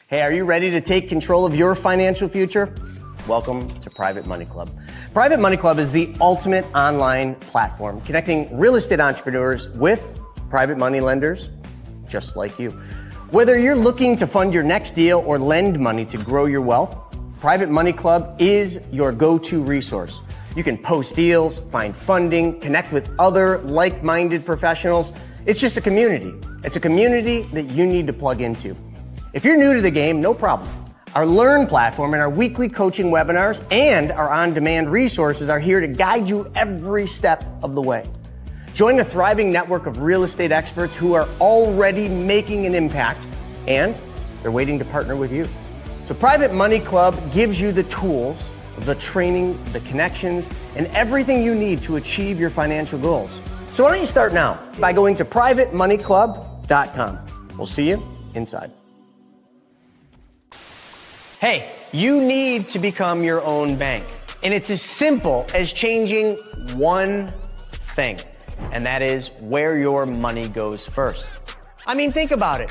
Hey, are you ready to take control of your financial future? Welcome to Private Money Club. Private Money Club is the ultimate online platform connecting real estate entrepreneurs with private money lenders just like you. Whether you're looking to fund your next deal or lend money to grow your wealth, Private Money Club is your go-to resource. You can post deals, find funding, connect with other like-minded professionals. It's just a community. It's a community that you need to plug into. If you're new to the game, no problem. Our Learn platform and our weekly coaching webinars and our on-demand resources are here to guide you every step of the way. Join a thriving network of real estate experts who are already making an impact, and they're waiting to partner with you. So Private Money Club gives you the tools, the training, the connections, and everything you need to achieve your financial goals. So why don't you start now by going to privatemoneyclub.com. We'll see you inside. Hey, you need to become your own bank. And it's as simple as changing one thing, and that is where your money goes first. I mean, think about it.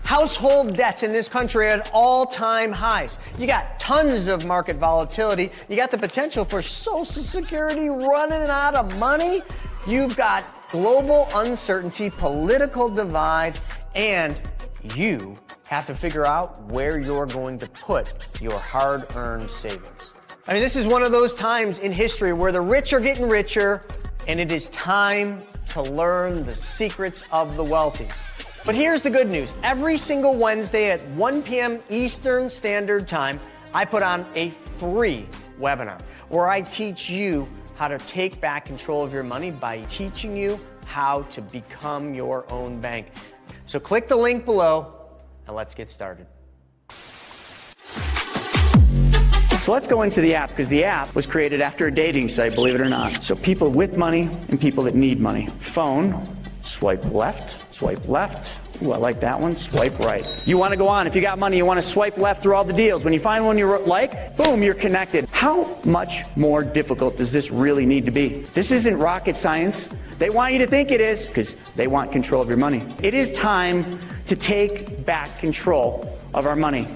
Household debts in this country are at all-time highs. You got tons of market volatility. You got the potential for Social Security running out of money. You've got global uncertainty, political divide, and you have to figure out where you're going to put your hard-earned savings. I mean, this is one of those times in history where the rich are getting richer, and it is time to learn the secrets of the wealthy. But here's the good news. Every single Wednesday at 1 p.m. Eastern Standard Time, I put on a free webinar where I teach you how to take back control of your money by teaching you how to become your own bank. So click the link below and let's get started. So let's go into the app, because the app was created after a dating site, believe it or not. So people with money and people that need money. Phone, swipe left. Ooh, I like that one. Swipe right. You want to go on. If you got money, you want to swipe left through all the deals. When you find one you like, boom, you're connected. How much more difficult does this really need to be? This isn't rocket science. They want you to think it is because they want control of your money. It is time to take back control of our money.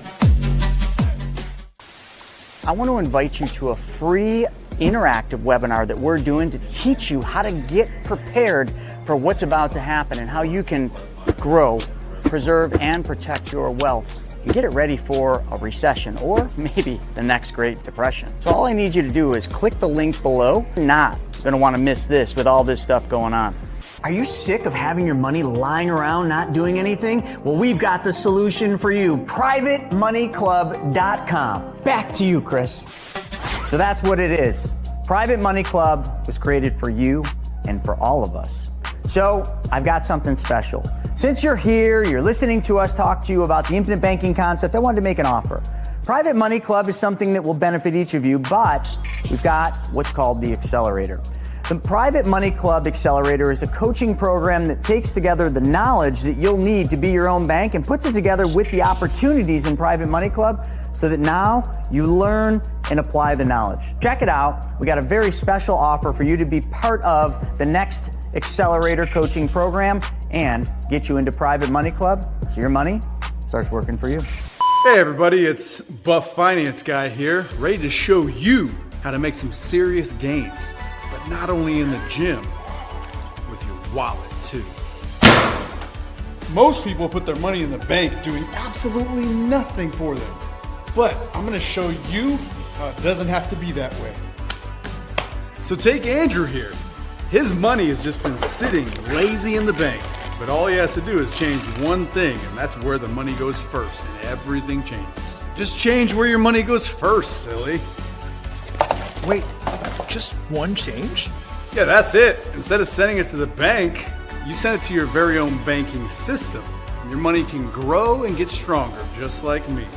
I want to invite you to a free interactive webinar that we're doing to teach you how to get prepared for what's about to happen and how you can grow, preserve, and protect your wealth and get it ready for a recession or maybe the next Great Depression. So all I need you to do is click the link below. You're not going to want to miss this with all this stuff going on. Are you sick of having your money lying around not doing anything? Well, we've got the solution for you. PrivateMoneyClub.com. Back to you, Chris. So that's what it is. Private Money Club was created for you and for all of us. So I've got something special. Since you're here, you're listening to us talk to you about the infinite banking concept, I wanted to make an offer. Private Money Club is something that will benefit each of you, but we've got what's called the Accelerator. The Private Money Club Accelerator is a coaching program that takes together the knowledge that you'll need to be your own bank and puts it together with the opportunities in Private Money Club so that now you learn and apply the knowledge. Check it out. We got a very special offer for you to be part of the next Accelerator coaching program and get you into Private Money Club so your money starts working for you. Hey everybody, it's Buff Finance Guy here, ready to show you how to make some serious gains, but not only in the gym, with your wallet too. Most people put their money in the bank doing absolutely nothing for them, but I'm gonna show you how it doesn't have to be that way. So take Andrew here. His money has just been sitting lazy in the bank, but all he has to do is change one thing, and that's where the money goes first, and everything changes. Just change where your money goes first, silly. Wait, just one change? Yeah, that's it. Instead of sending it to the bank, you send it to your very own banking system, and your money can grow and get stronger, just like me.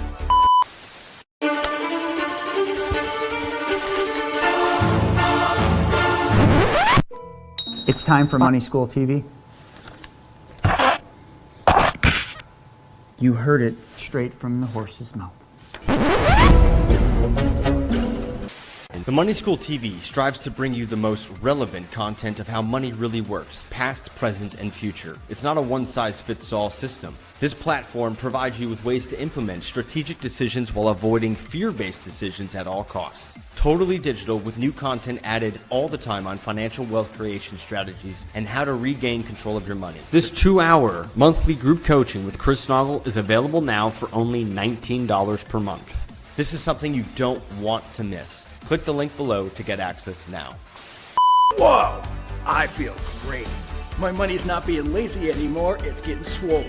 It's time for Money School TV. You heard it straight from the horse's mouth. The Money School TV strives to bring you the most relevant content of how money really works, past, present, and future. It's not a one-size-fits-all system. This platform provides you with ways to implement strategic decisions while avoiding fear-based decisions at all costs. Totally digital with new content added all the time on financial wealth creation strategies and how to regain control of your money. This 2-hour monthly group coaching with Chris Naugle is available now for only $19 per month. This is something you don't want to miss. Click the link below to get access now. Whoa! I feel great. My money's not being lazy anymore, it's getting swole.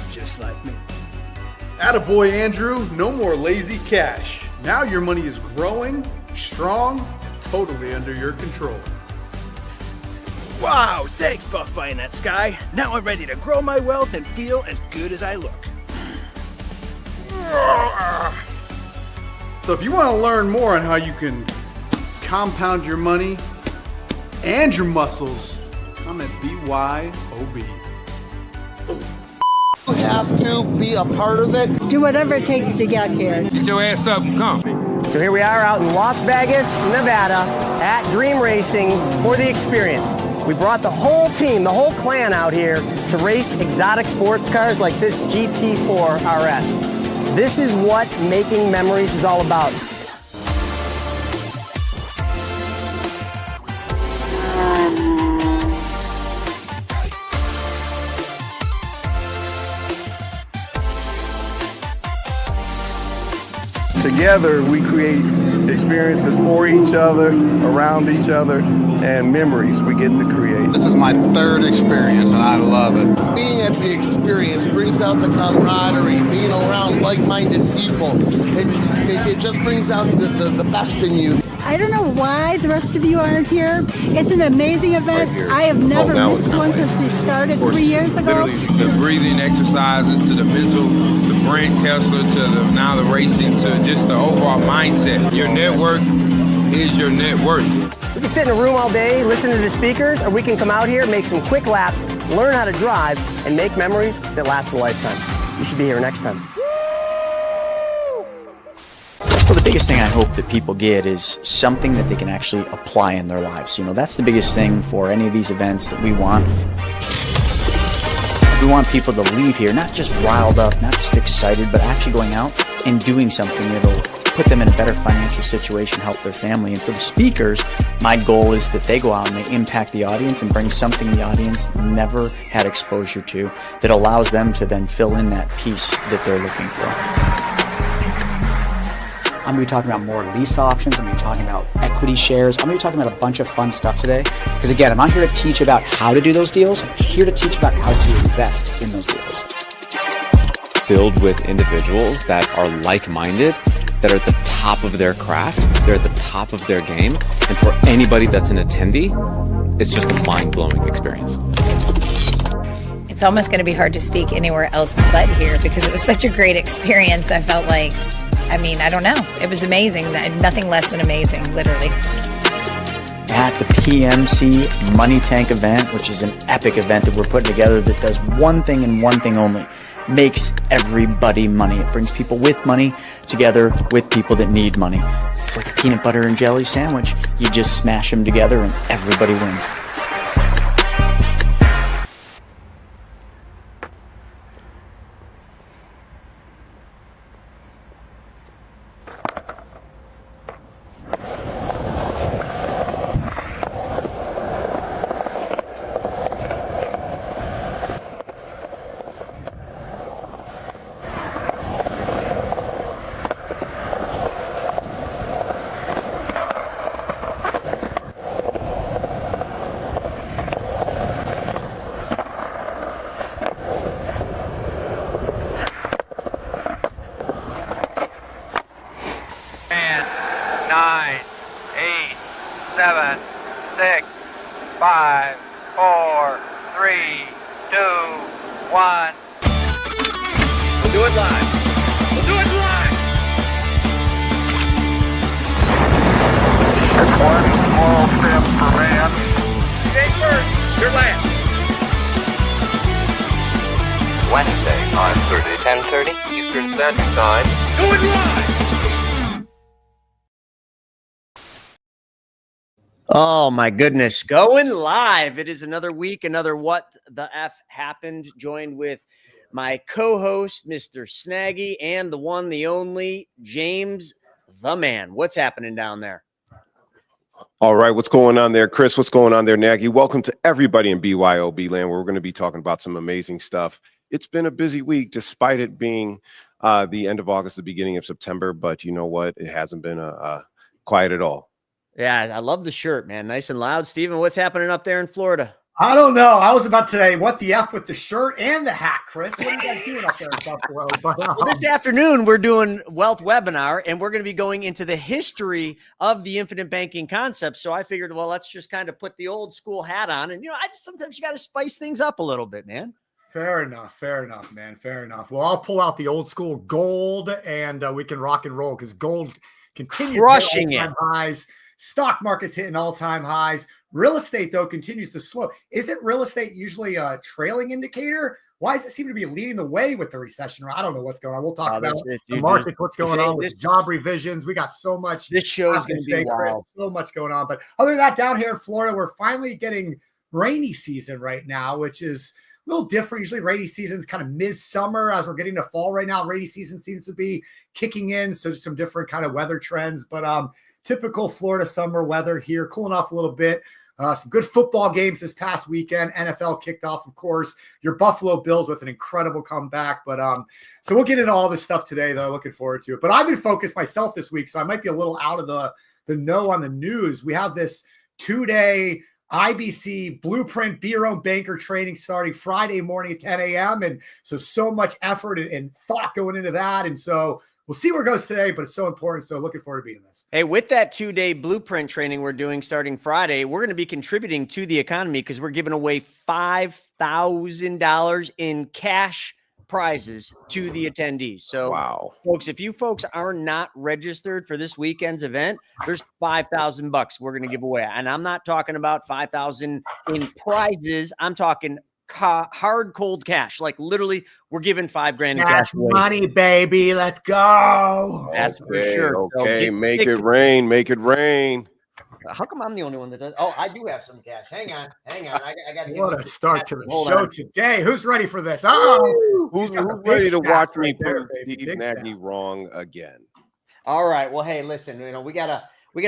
Just like me. Attaboy, Andrew. No more lazy cash. Now your money is growing, strong, and totally under your control. Wow, thanks, Buff By in that sky. Now I'm ready to grow my wealth and feel as good as I look. So if you want to learn more on how you can compound your money and your muscles, I'm at BYOB. You have to be a part of it. Do whatever it takes to get here. Get your ass up and come. So here we are out in Las Vegas, Nevada, at Dream Racing for the experience. We brought the whole team, the whole clan out here to race exotic sports cars like this GT4 RS. This is what making memories is all about. Together, we create experiences for each other, around each other, and memories we get to create. This is my third experience and I love it. Being at the experience brings out the camaraderie, being around like-minded people. It just brings out the best in you. I don't know why the rest of you aren't here. It's an amazing event. I have never missed one since they started 3 years ago. Literally, the breathing exercises to the mental, the Brent Kessler to now the racing to just the overall mindset. Your network is your net worth. We can sit in a room all day, listen to the speakers, or we can come out here, make some quick laps, learn how to drive, and make memories that last a lifetime. You should be here next time. Well, the biggest thing I hope that people get is something that they can actually apply in their lives. You know, that's the biggest thing for any of these events that we want. We want people to leave here not just riled up, not just excited, but actually going out and doing something that'll put them in a better financial situation, help their family. And for the speakers, my goal is that they go out and they impact the audience and bring something the audience never had exposure to that allows them to then fill in that piece that they're looking for. I'm going to be talking about more lease options. I'm going to be talking about equity shares. I'm going to be talking about a bunch of fun stuff today. Because again, I'm not here to teach about how to do those deals. I'm here to teach about how to invest in those deals. Filled with individuals that are like-minded, that are at the top of their craft, they're at the top of their game. And for anybody that's an attendee, it's just a mind-blowing experience. It's almost going to be hard to speak anywhere else but here because it was such a great experience. I felt like, I don't know. It was amazing. Nothing less than amazing, literally. At the PMC Money Tank event, which is an epic event that we're putting together that does one thing and one thing only, makes everybody money. It brings people with money together with people that need money. It's like a peanut butter and jelly sandwich. You just smash them together and everybody wins. Wednesday, 10:30 Eastern Standard Time. Do it live! Oh my goodness. Going live. It is another week, another What the F Happened, joined with my co-host, Mr. Snaggy, and the one, the only, James the Man. What's happening down there? All right, what's going on there, Chris? What's going on there, Nagy? Welcome to everybody in BYOB land, where we're going to be talking about some amazing stuff. It's been a busy week, despite it being the end of August, the beginning of September, but you know what? It hasn't been quiet at all. Yeah, I love the shirt, man. Nice and loud. Steven, what's happening up there in Florida? I don't know. I was about to say, what the F with the shirt and the hat, Chris? What are you guys doing up there in South Florida? But, well, this afternoon, we're doing Wealth Webinar, and we're going to be going into the history of the infinite banking concept. So I figured, well, let's just kind of put the old school hat on. And, sometimes you got to spice things up a little bit, man. Fair enough, man. Fair enough. Well, I'll pull out the old school gold, and we can rock and roll because gold continues crushing it. Highs. Stock market's hitting all-time highs. Real estate, though, continues to slow. Isn't real estate usually a trailing indicator? Why does it seem to be leading the way with the recession? I don't know what's going on. We'll talk about the market, what's going on with job revisions. We got so much. This show is going to be wild. So much going on. But other than that, down here in Florida, we're finally getting rainy season right now, which is a little different. Usually rainy season is kind of midsummer. As we're getting to fall right now, rainy season seems to be kicking in. So just some different kind of weather trends. But typical Florida summer weather here, cooling off a little bit. Some good football games this past weekend. NFL kicked off, of course. Your Buffalo Bills with an incredible comeback. But so we'll get into all this stuff today, though. Looking forward to it. But I've been focused myself this week, so I might be a little out of the know on the news. We have this 2-day IBC Blueprint Be Your Own Banker training starting Friday morning at 10 a.m. And so much effort and thought going into that. And so we'll see where it goes today, but it's so important. So looking forward to being this. Hey, with that 2-day blueprint training we're doing starting Friday, we're going to be contributing to the economy because we're giving away $5,000 in cash prizes to the attendees. So, wow, folks, if you folks are not registered for this weekend's event, there's $5,000 we're going to give away. And I'm not talking about $5,000 in prizes. I'm talking hard cold cash. Like literally we're giving $5,000 in cash away. Money, baby. Let's go. That's for sure. Okay, so make it rain. Make it rain. How come I'm the only one that does? Oh, I do have some cash. Hang on. I got to. What a start to the show today. Who's ready for this? Oh, who's ready to watch me prove Steve Nagy wrong again? All right. Well, hey, listen. We gotta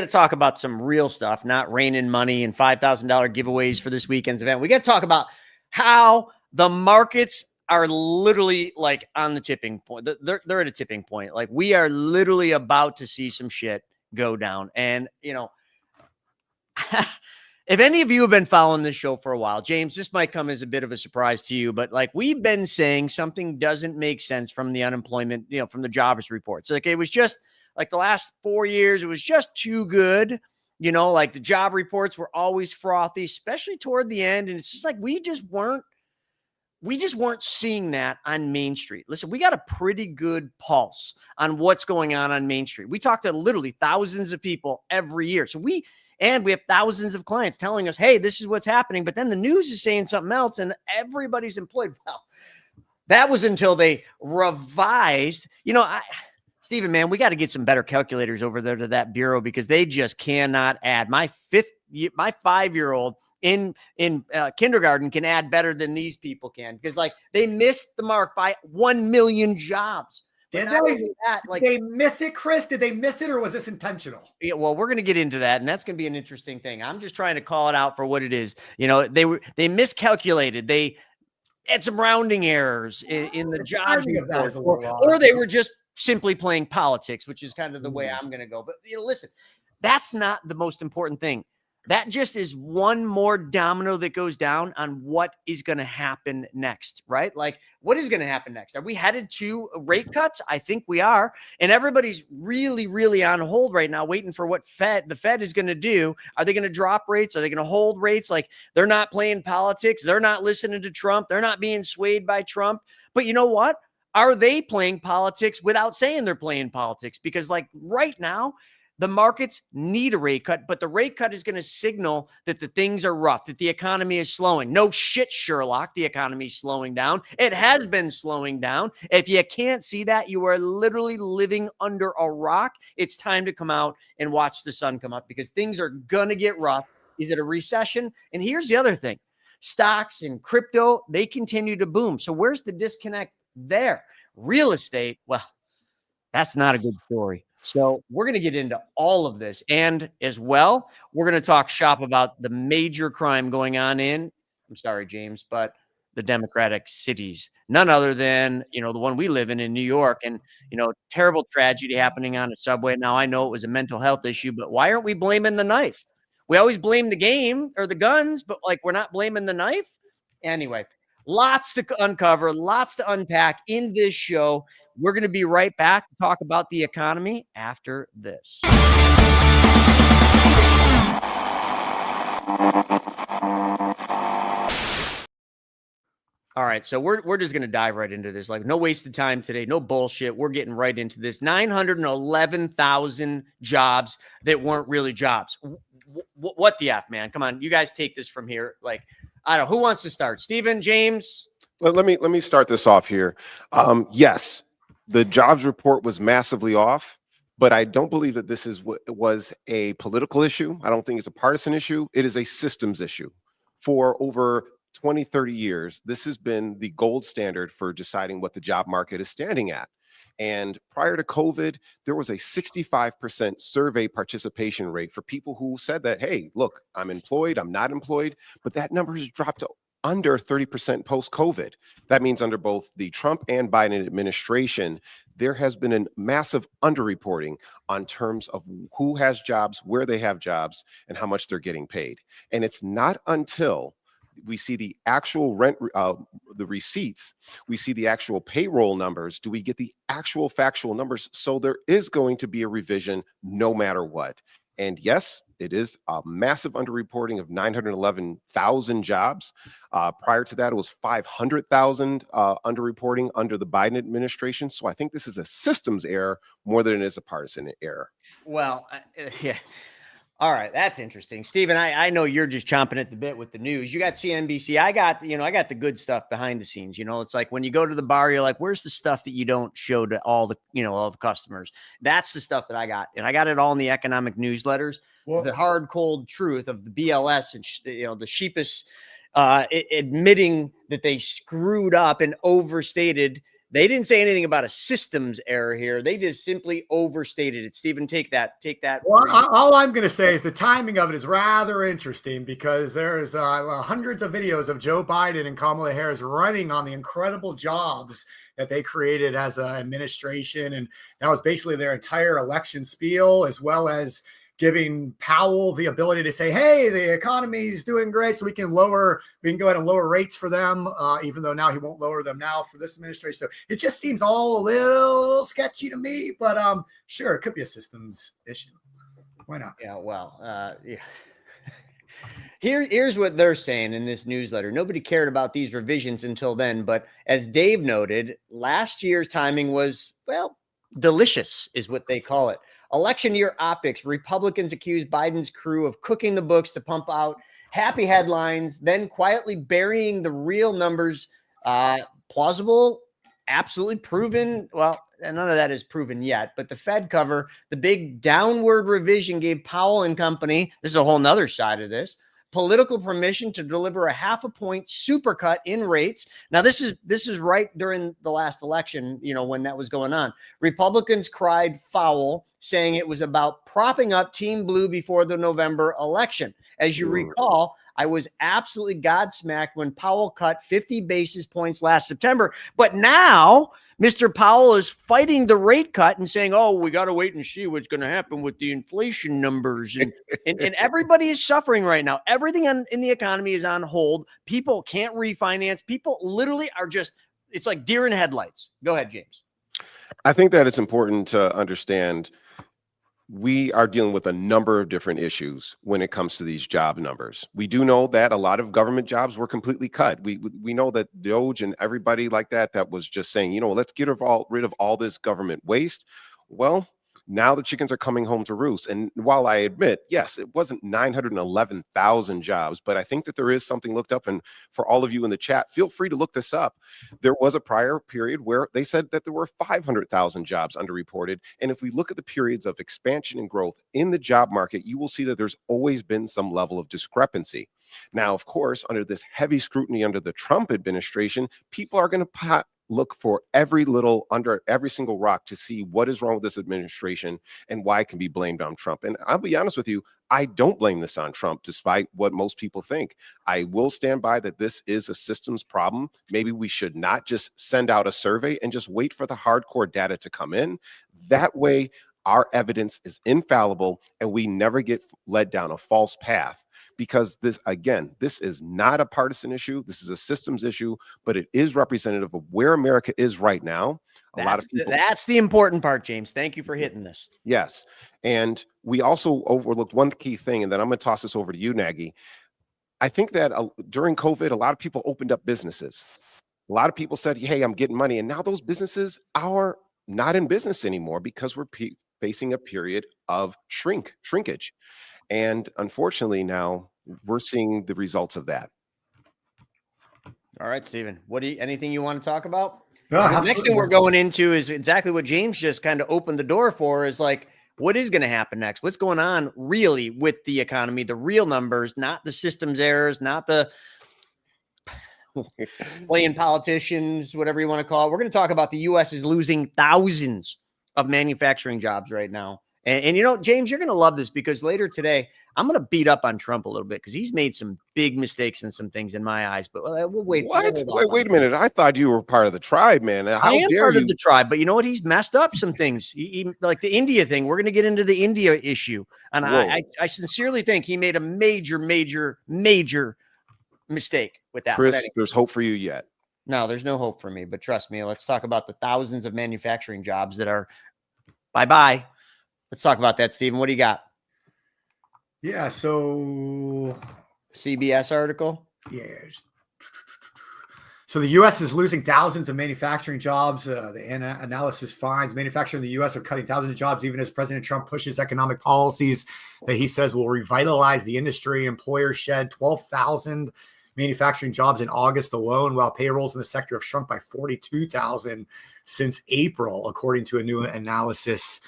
talk about some real stuff, not raining money and $5,000 giveaways for this weekend's event. We got to talk about how the markets are literally like on the tipping point. They're at a tipping point. Like we are literally about to see some shit go down. And, if any of you have been following this show for a while, James, this might come as a bit of a surprise to you, but like we've been saying something doesn't make sense from the unemployment, from the jobs reports. Like it was just like the last 4 years, it was just too good. Like the job reports were always frothy, especially toward the end. And it's just like, we just weren't seeing that on Main Street. Listen, we got a pretty good pulse on what's going on Main Street. We talk to literally thousands of people every year. So we have thousands of clients telling us, hey, this is what's happening. But then the news is saying something else and everybody's employed. Well, that was until they revised, Stephen, man, we got to get some better calculators over there to that bureau because they just cannot add. My 5-year-old in kindergarten can add better than these people can because like they missed the mark by 1 million jobs. Did they miss it, Chris? Did they miss it or was this intentional? Yeah, well, we're going to get into that, and that's going to be an interesting thing. I'm just trying to call it out for what it is. They miscalculated. They had some rounding errors in the jobs report, or they were just simply playing politics, which is kind of the way I'm going to go. But listen, that's not the most important thing. That just is one more domino that goes down on what is going to happen next, right? Like what is going to happen next? Are we headed to rate cuts? I think we are. And everybody's really, really on hold right now, waiting for what the Fed is going to do. Are they going to drop rates? Are they going to hold rates? Like they're not playing politics. They're not listening to Trump. They're not being swayed by Trump. But you know what? Are they playing politics without saying they're playing politics? Because like right now, The markets need a rate cut, but the rate cut is going to signal that the things are rough, that the economy is slowing. No shit, Sherlock, the economy is slowing down. It has been slowing down. If you can't see that, you are literally living under a rock. It's time to come out and watch the sun come up because things are going to get rough. Is it a recession? And here's the other thing. Stocks and crypto, they continue to boom. So where's the disconnect there? Real estate, well, that's not a good story. So we're going to get into all of this. And as well, we're going to talk shop about the major crime going on in, I'm sorry, James, but the Democratic cities. None other than, the one we live in New York. And, terrible tragedy happening on a subway. Now, I know it was a mental health issue, but why aren't we blaming the knife? We always blame the game or the guns, but we're not blaming the knife. Anyway, lots to uncover, lots to unpack in this show. We're going to be right back to talk about the economy after this. All right, so we're just going to dive right into this. No wasted time today, no bullshit. We're getting right into this. 911,000 jobs that weren't really jobs. What the F, man? Come on, you guys take this from here. I don't know. Who wants to start? Steven, James? Well, let me start this off here. Yes, the jobs report was massively off, but I don't believe that this was a political issue. I don't think it's a partisan issue. It is a systems issue. For over 20, 30 years, this has been the gold standard for deciding what the job market is standing at. And prior to COVID, there was a 65% survey participation rate for people who said that, hey, look, I'm employed, I'm not employed, but that number has dropped to under 30% post-COVID. That means under both the Trump and Biden administration, there has been a massive underreporting on terms of who has jobs, where they have jobs, and how much they're getting paid. And it's not until we see the actual rent, the receipts, we see the actual payroll numbers, do we get the actual factual numbers? So there is going to be a revision no matter what. And yes, it is a massive underreporting of 911,000 jobs. Prior to that, it was 500,000 underreporting under the Biden administration. So I think this is a systems error more than it is a partisan error. Well, yeah. All right, that's interesting. Steven, I know you're just chomping at the bit with the news. You got CNBC. I got the good stuff behind the scenes. It's like when you go to the bar, you're like, where's the stuff that you don't show to all the customers? That's the stuff that I got. And I got it all in the economic newsletters. Well, the hard, cold truth of the BLS and, the sheepish admitting that they screwed up and overstated. They didn't say anything about a systems error here. They just simply overstated it. Stephen, take that. Well, all I'm going to say is the timing of it is rather interesting because there's hundreds of videos of Joe Biden and Kamala Harris running on the incredible jobs that they created as an administration. And that was basically their entire election spiel, as well as giving Powell the ability to say, hey, the economy is doing great, so we can go ahead and lower rates for them, even though now he won't lower them now for this administration. So it just seems all a little sketchy to me, but sure, it could be a systems issue. Why not? Yeah, well, yeah. Here's what they're saying in this newsletter. Nobody cared about these revisions until then, but as Dave noted, last year's timing was, well, delicious is what they call it. Election year optics. Republicans accused Biden's crew of cooking the books to pump out happy headlines, then quietly burying the real numbers. Plausible, absolutely proven. Well, none of that is proven yet, but the Fed cover, the big downward revision gave Powell and company, this is a whole nother side of this, political permission to deliver a 0.5 point supercut in rates. Now, this is right during the last election, when that was going on. Republicans cried foul, saying it was about propping up Team Blue before the November election. As you recall, I was absolutely godsmacked when Powell cut 50 basis points last September. But now Mr. Powell is fighting the rate cut and saying, oh, we got to wait and see what's going to happen with the inflation numbers. And everybody is suffering right now. Everything in the economy is on hold. People can't refinance. People literally are it's like deer in headlights. Go ahead, James. I think that it's important to understand we are dealing with a number of different issues when it comes to these job numbers. We do know that a lot of government jobs were completely cut. We know that Doge and everybody like that was just saying, let's get rid of all this government waste. Well, Now the chickens are coming home to roost. And while I admit, yes, it wasn't 911,000 jobs, but I think that there is something looked up. And for all of you in the chat, feel free to look this up. There was a prior period where they said that there were 500,000 jobs underreported. And if we look at the periods of expansion and growth in the job market, you will see that there's always been some level of discrepancy. Now, of course, under this heavy scrutiny under the Trump administration, people are going to look for under every single rock to see what is wrong with this administration and why it can be blamed on Trump. And I'll be honest with you, I don't blame this on Trump, despite what most people think. I will stand by that this is a systems problem. Maybe we should not just send out a survey and just wait for the hardcore data to come in. That way, our evidence is infallible and we never get led down a false path. Because this is not a partisan issue. This is a systems issue, but it is representative of where America is right now. That's the important part, James. Thank you for hitting this. Yes. And we also overlooked one key thing, and then I'm going to toss this over to you, Nagy. I think that during COVID, a lot of people opened up businesses. A lot of people said, hey, I'm getting money. And now those businesses are not in business anymore because we're facing a period of shrinkage. And unfortunately, now we're seeing the results of that. All right, Stephen, anything you want to talk about? No, the next thing we're going into is exactly what James just kind of opened the door for, is like, what is going to happen next? What's going on really with the economy, the real numbers, not the systems errors, not the playing politicians, whatever you want to call it. We're going to talk about the U.S. is losing thousands of manufacturing jobs right now. And you know, James, you're going to love this because later today, I'm going to beat up on Trump a little bit because he's made some big mistakes and some things in my eyes. But we'll wait. What? Wait a minute. I thought you were part of the tribe, man. How I am dare part you? of the tribe, but you know what? He's messed up some things. He like the India thing. We're going to get into the India issue. And I sincerely think he made a major mistake with that. Chris, there's hope for you yet. No, there's no hope for me. But trust me, let's talk about the thousands of manufacturing jobs that are bye-bye. Let's talk about that, Stephen. What do you got? Yeah, so CBS article. Yeah. So the U.S. is losing thousands of manufacturing jobs. The analysis finds manufacturing in the U.S. are cutting thousands of jobs, even as President Trump pushes economic policies that he says will revitalize the industry. Employers shed 12,000 manufacturing jobs in August alone, while payrolls in the sector have shrunk by 42,000 since April, according to a new analysis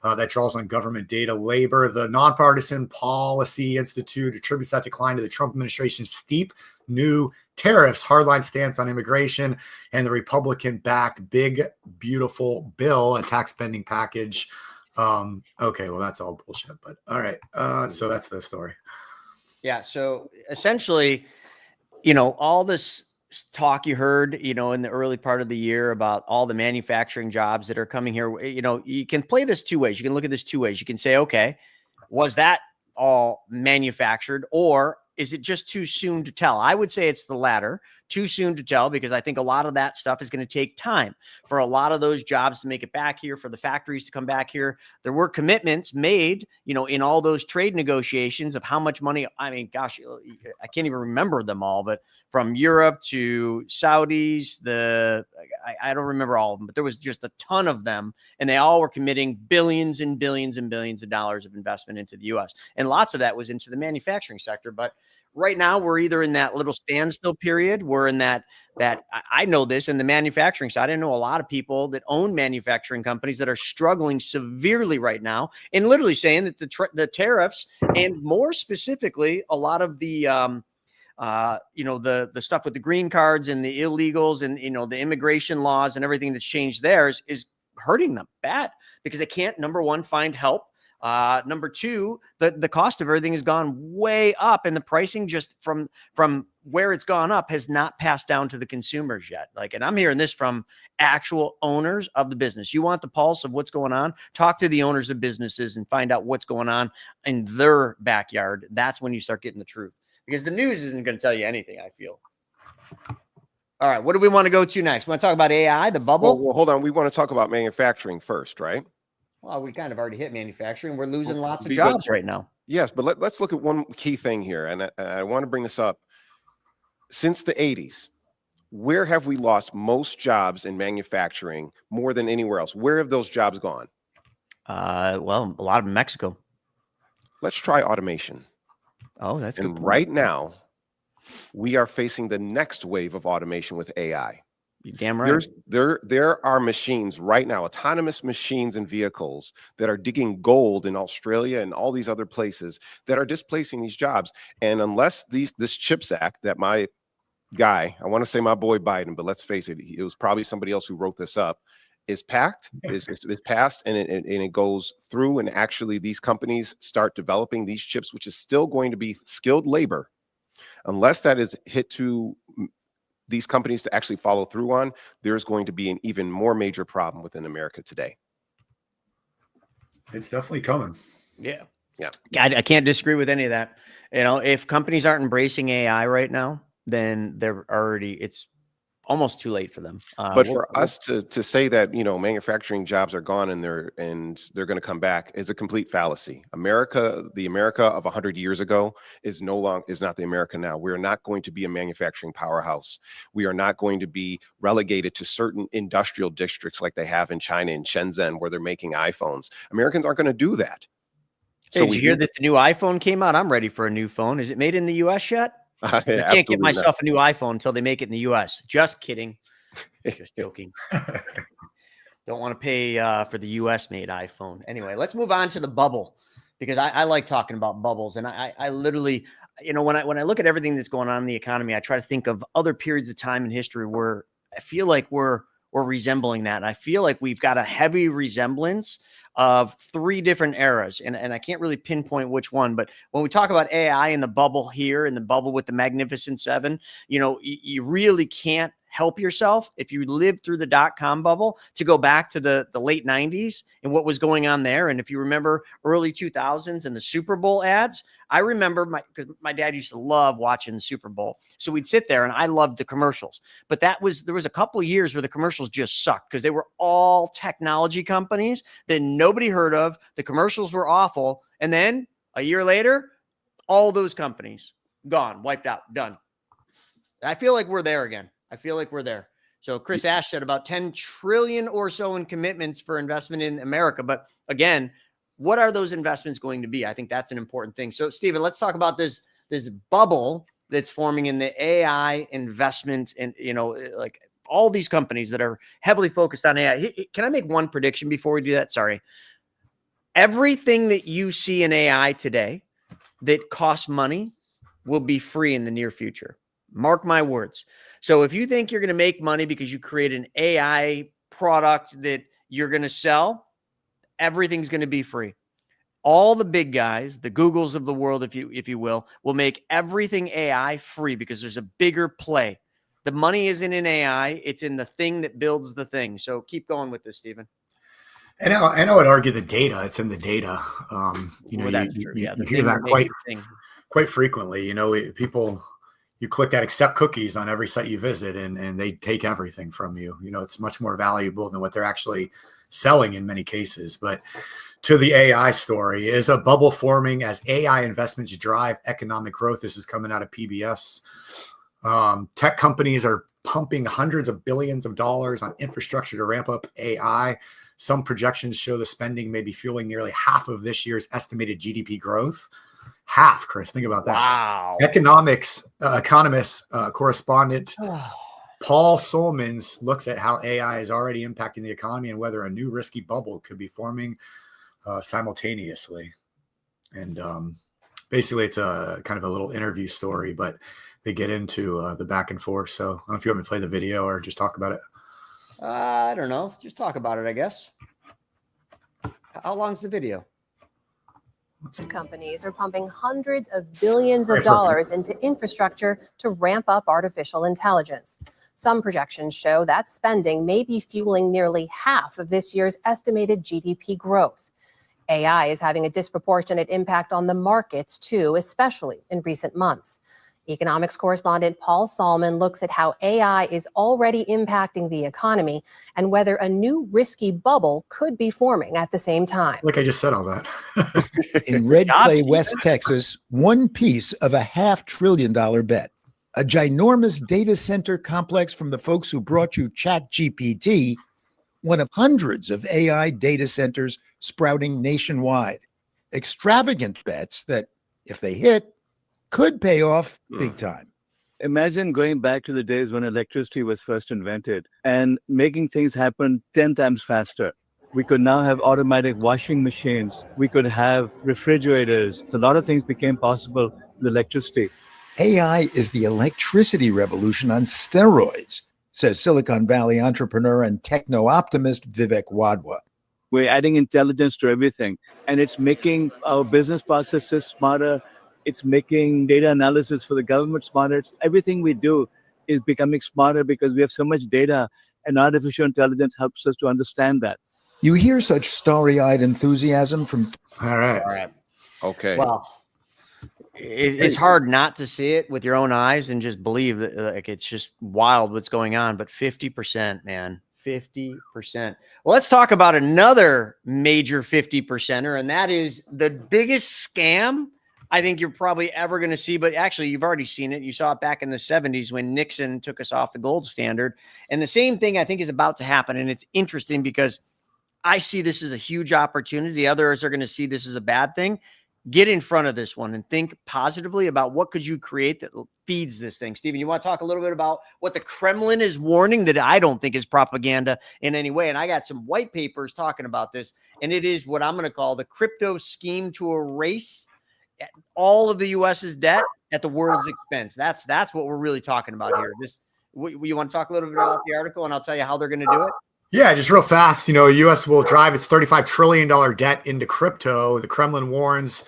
that draws on government data. Labor, the Nonpartisan Policy Institute, attributes that decline to the Trump administration's steep new tariffs, hardline stance on immigration, and the Republican-backed Big Beautiful Bill, a tax spending package. Okay, well, that's all bullshit, but all right. So that's the story. Yeah, so essentially, you know, all this talk you heard, you know, in the early part of the year about all the manufacturing jobs that are coming here, you know, you can play this two ways. You can look at this two ways. You can say, okay, was that all manufactured, or is it just too soon to tell? I would say it's the latter, too soon to tell, because I think a lot of that stuff is going to take time for a lot of those jobs to make it back here, for the factories to come back here. There were commitments made, you know, in all those trade negotiations of how much money. I mean, gosh, I can't even remember them all, but from Europe to Saudis, I don't remember all of them, but there was just a ton of them, and they all were committing billions and billions and billions of dollars of investment into the U.S. And lots of that was into the manufacturing sector. But right now, we're either in that little standstill period. We're in that I know this in the manufacturing side. I know a lot of people that own manufacturing companies that are struggling severely right now, and literally saying that the tariffs, and more specifically, a lot of the you know, the stuff with the green cards and the illegals and, you know, the immigration laws and everything that's changed there is hurting them bad, because they can't, number one, find help. Number two, the cost of everything has gone way up, and the pricing just from where it's gone up has not passed down to the consumers yet. Like, and I'm hearing this from actual owners of the business. You want the pulse of what's going on? Talk to the owners of businesses and find out what's going on in their backyard. That's when you start getting the truth, because the news isn't going to tell you anything, I feel. All right, what do we want to go to next? We want to talk about AI, the bubble? Well, hold on. We want to talk about manufacturing first, right? Well, we kind of already hit manufacturing. We're losing lots of jobs right now. Yes, but let's look at one key thing here, and I want to bring this up. Since the 80s, where have we lost most jobs in manufacturing more than anywhere else? Where have those jobs gone? Well, a lot of them in Mexico. Let's try automation. Oh, that's good. And right now, we are facing the next wave of automation with AI. You're damn right. There are machines right now, autonomous machines and vehicles that are digging gold in Australia and all these other places that are displacing these jobs. And unless this CHIPS Act that my guy, I want to say my boy Biden, but let's face it, it was probably somebody else who wrote this up, is passed and it goes through, and actually these companies start developing these chips, which is still going to be skilled labor. Unless that is hit to these companies to actually follow through on, there's going to be an even more major problem within America today. It's definitely coming. Yeah. Yeah. I can't disagree with any of that. You know, if companies aren't embracing AI right now, then it's almost too late for them. But for us to say that, you know, manufacturing jobs are gone and they're going to come back is a complete fallacy. The America of 100 years ago is not the America now. We're not going to be a manufacturing powerhouse. We are not going to be relegated to certain industrial districts like they have in China and Shenzhen, where they're making iPhones. Americans aren't going to do that. So did you hear that the new iPhone came out? I'm ready for a new phone. Is it made in the US yet? I can't get myself a new iPhone until they make it in the US. Just kidding. Just joking. Don't want to pay for the US made iPhone. Anyway, let's move on to the bubble, because I like talking about bubbles. And I literally, you know, when I look at everything that's going on in the economy, I try to think of other periods of time in history where I feel like we're resembling that. And I feel like we've got a heavy resemblance of three different eras. And I can't really pinpoint which one, but when we talk about AI and the bubble here and the bubble with the Magnificent Seven, you know, you really can't help yourself if you lived through the dot-com bubble to go back to the late 90s and what was going on there. And if you remember early 2000s and the Super Bowl ads, I remember because my dad used to love watching the Super Bowl. So we'd sit there and I loved the commercials. But there was a couple of years where the commercials just sucked because they were all technology companies that nobody heard of. The commercials were awful. And then a year later, all those companies gone, wiped out, done. I feel like we're there again. I feel like we're there. So Chris Ash said about 10 trillion or so in commitments for investment in America. But again, what are those investments going to be? I think that's an important thing. So Stephen, let's talk about this bubble that's forming in the AI investment, and, you know, like all these companies that are heavily focused on AI. Can I make one prediction before we do that? Sorry. Everything that you see in AI today that costs money will be free in the near future. Mark my words. So if you think you're going to make money because you create an AI product that you're going to sell, everything's going to be free. All the big guys, the Googles of the world, if you will make everything AI free because there's a bigger play. The money isn't in AI. It's in the thing that builds the thing. So keep going with this, Stephen. And I would argue the data. It's in the data. You know, that's true. Yeah, you hear that quite frequently. You know, people. You click that accept cookies on every site you visit, and they take everything from you. You know, it's much more valuable than what they're actually selling in many cases. But to the AI story, is a bubble forming as AI investments drive economic growth? This is coming out of PBS. Tech companies are pumping hundreds of billions of dollars on infrastructure to ramp up AI. Some projections show the spending may be fueling nearly half of this year's estimated GDP growth. Half, Chris. Think about that. Wow. Economist correspondent Paul Solomons looks at how AI is already impacting the economy and whether a new risky bubble could be forming simultaneously. And basically, it's a kind of a little interview story, but they get into the back and forth. So I don't know if you want me to play the video or just talk about it. I don't know. Just talk about it, I guess. How long's the video? Companies are pumping hundreds of billions of dollars into infrastructure to ramp up artificial intelligence. Some projections show that spending may be fueling nearly half of this year's estimated GDP growth. AI is having a disproportionate impact on the markets, too, especially in recent months. Economics correspondent Paul Solomon looks at how AI is already impacting the economy and whether a new risky bubble could be forming at the same time. Like I just said all that. In Red Clay, West Texas, one piece of a $500 billion bet. A ginormous data center complex from the folks who brought you ChatGPT one of hundreds of AI data centers sprouting nationwide. Extravagant bets that, if they hit, could pay off big time. Imagine going back to the days when electricity was first invented and making things happen 10 times faster. We could now have automatic washing machines. We could have refrigerators. A lot of things became possible with electricity. AI is the electricity revolution on steroids, says Silicon Valley entrepreneur and techno-optimist Vivek Wadhwa. We're adding intelligence to everything, and it's making our business processes smarter. It's making data analysis for the government smarter. Everything we do is becoming smarter because we have so much data, and artificial intelligence helps us to understand that. You hear such starry-eyed enthusiasm from... All right. All right. Okay. Well, it's hard not to see it with your own eyes and just believe that like it's just wild what's going on. But 50%, man, 50%. Well, let's talk about another major 50%er, and that is the biggest scam I think you're probably ever going to see. But actually, you've already seen it. You saw it back in the 70s when Nixon took us off the gold standard. And the same thing I think is about to happen. And it's interesting because I see this as a huge opportunity. Others are going to see this as a bad thing. Get in front of this one and think positively about what could you create that feeds this thing. Steven, you want to talk a little bit about what the Kremlin is warning that I don't think is propaganda in any way. And I got some white papers talking about this, and it is what I'm going to call the crypto scheme to erase all of the U.S.'s debt at the world's expense. That's what we're really talking about here. You want to talk a little bit about the article, and I'll tell you how they're going to do it? Yeah, just real fast. U.S. will drive its $35 trillion debt into crypto. The Kremlin warns,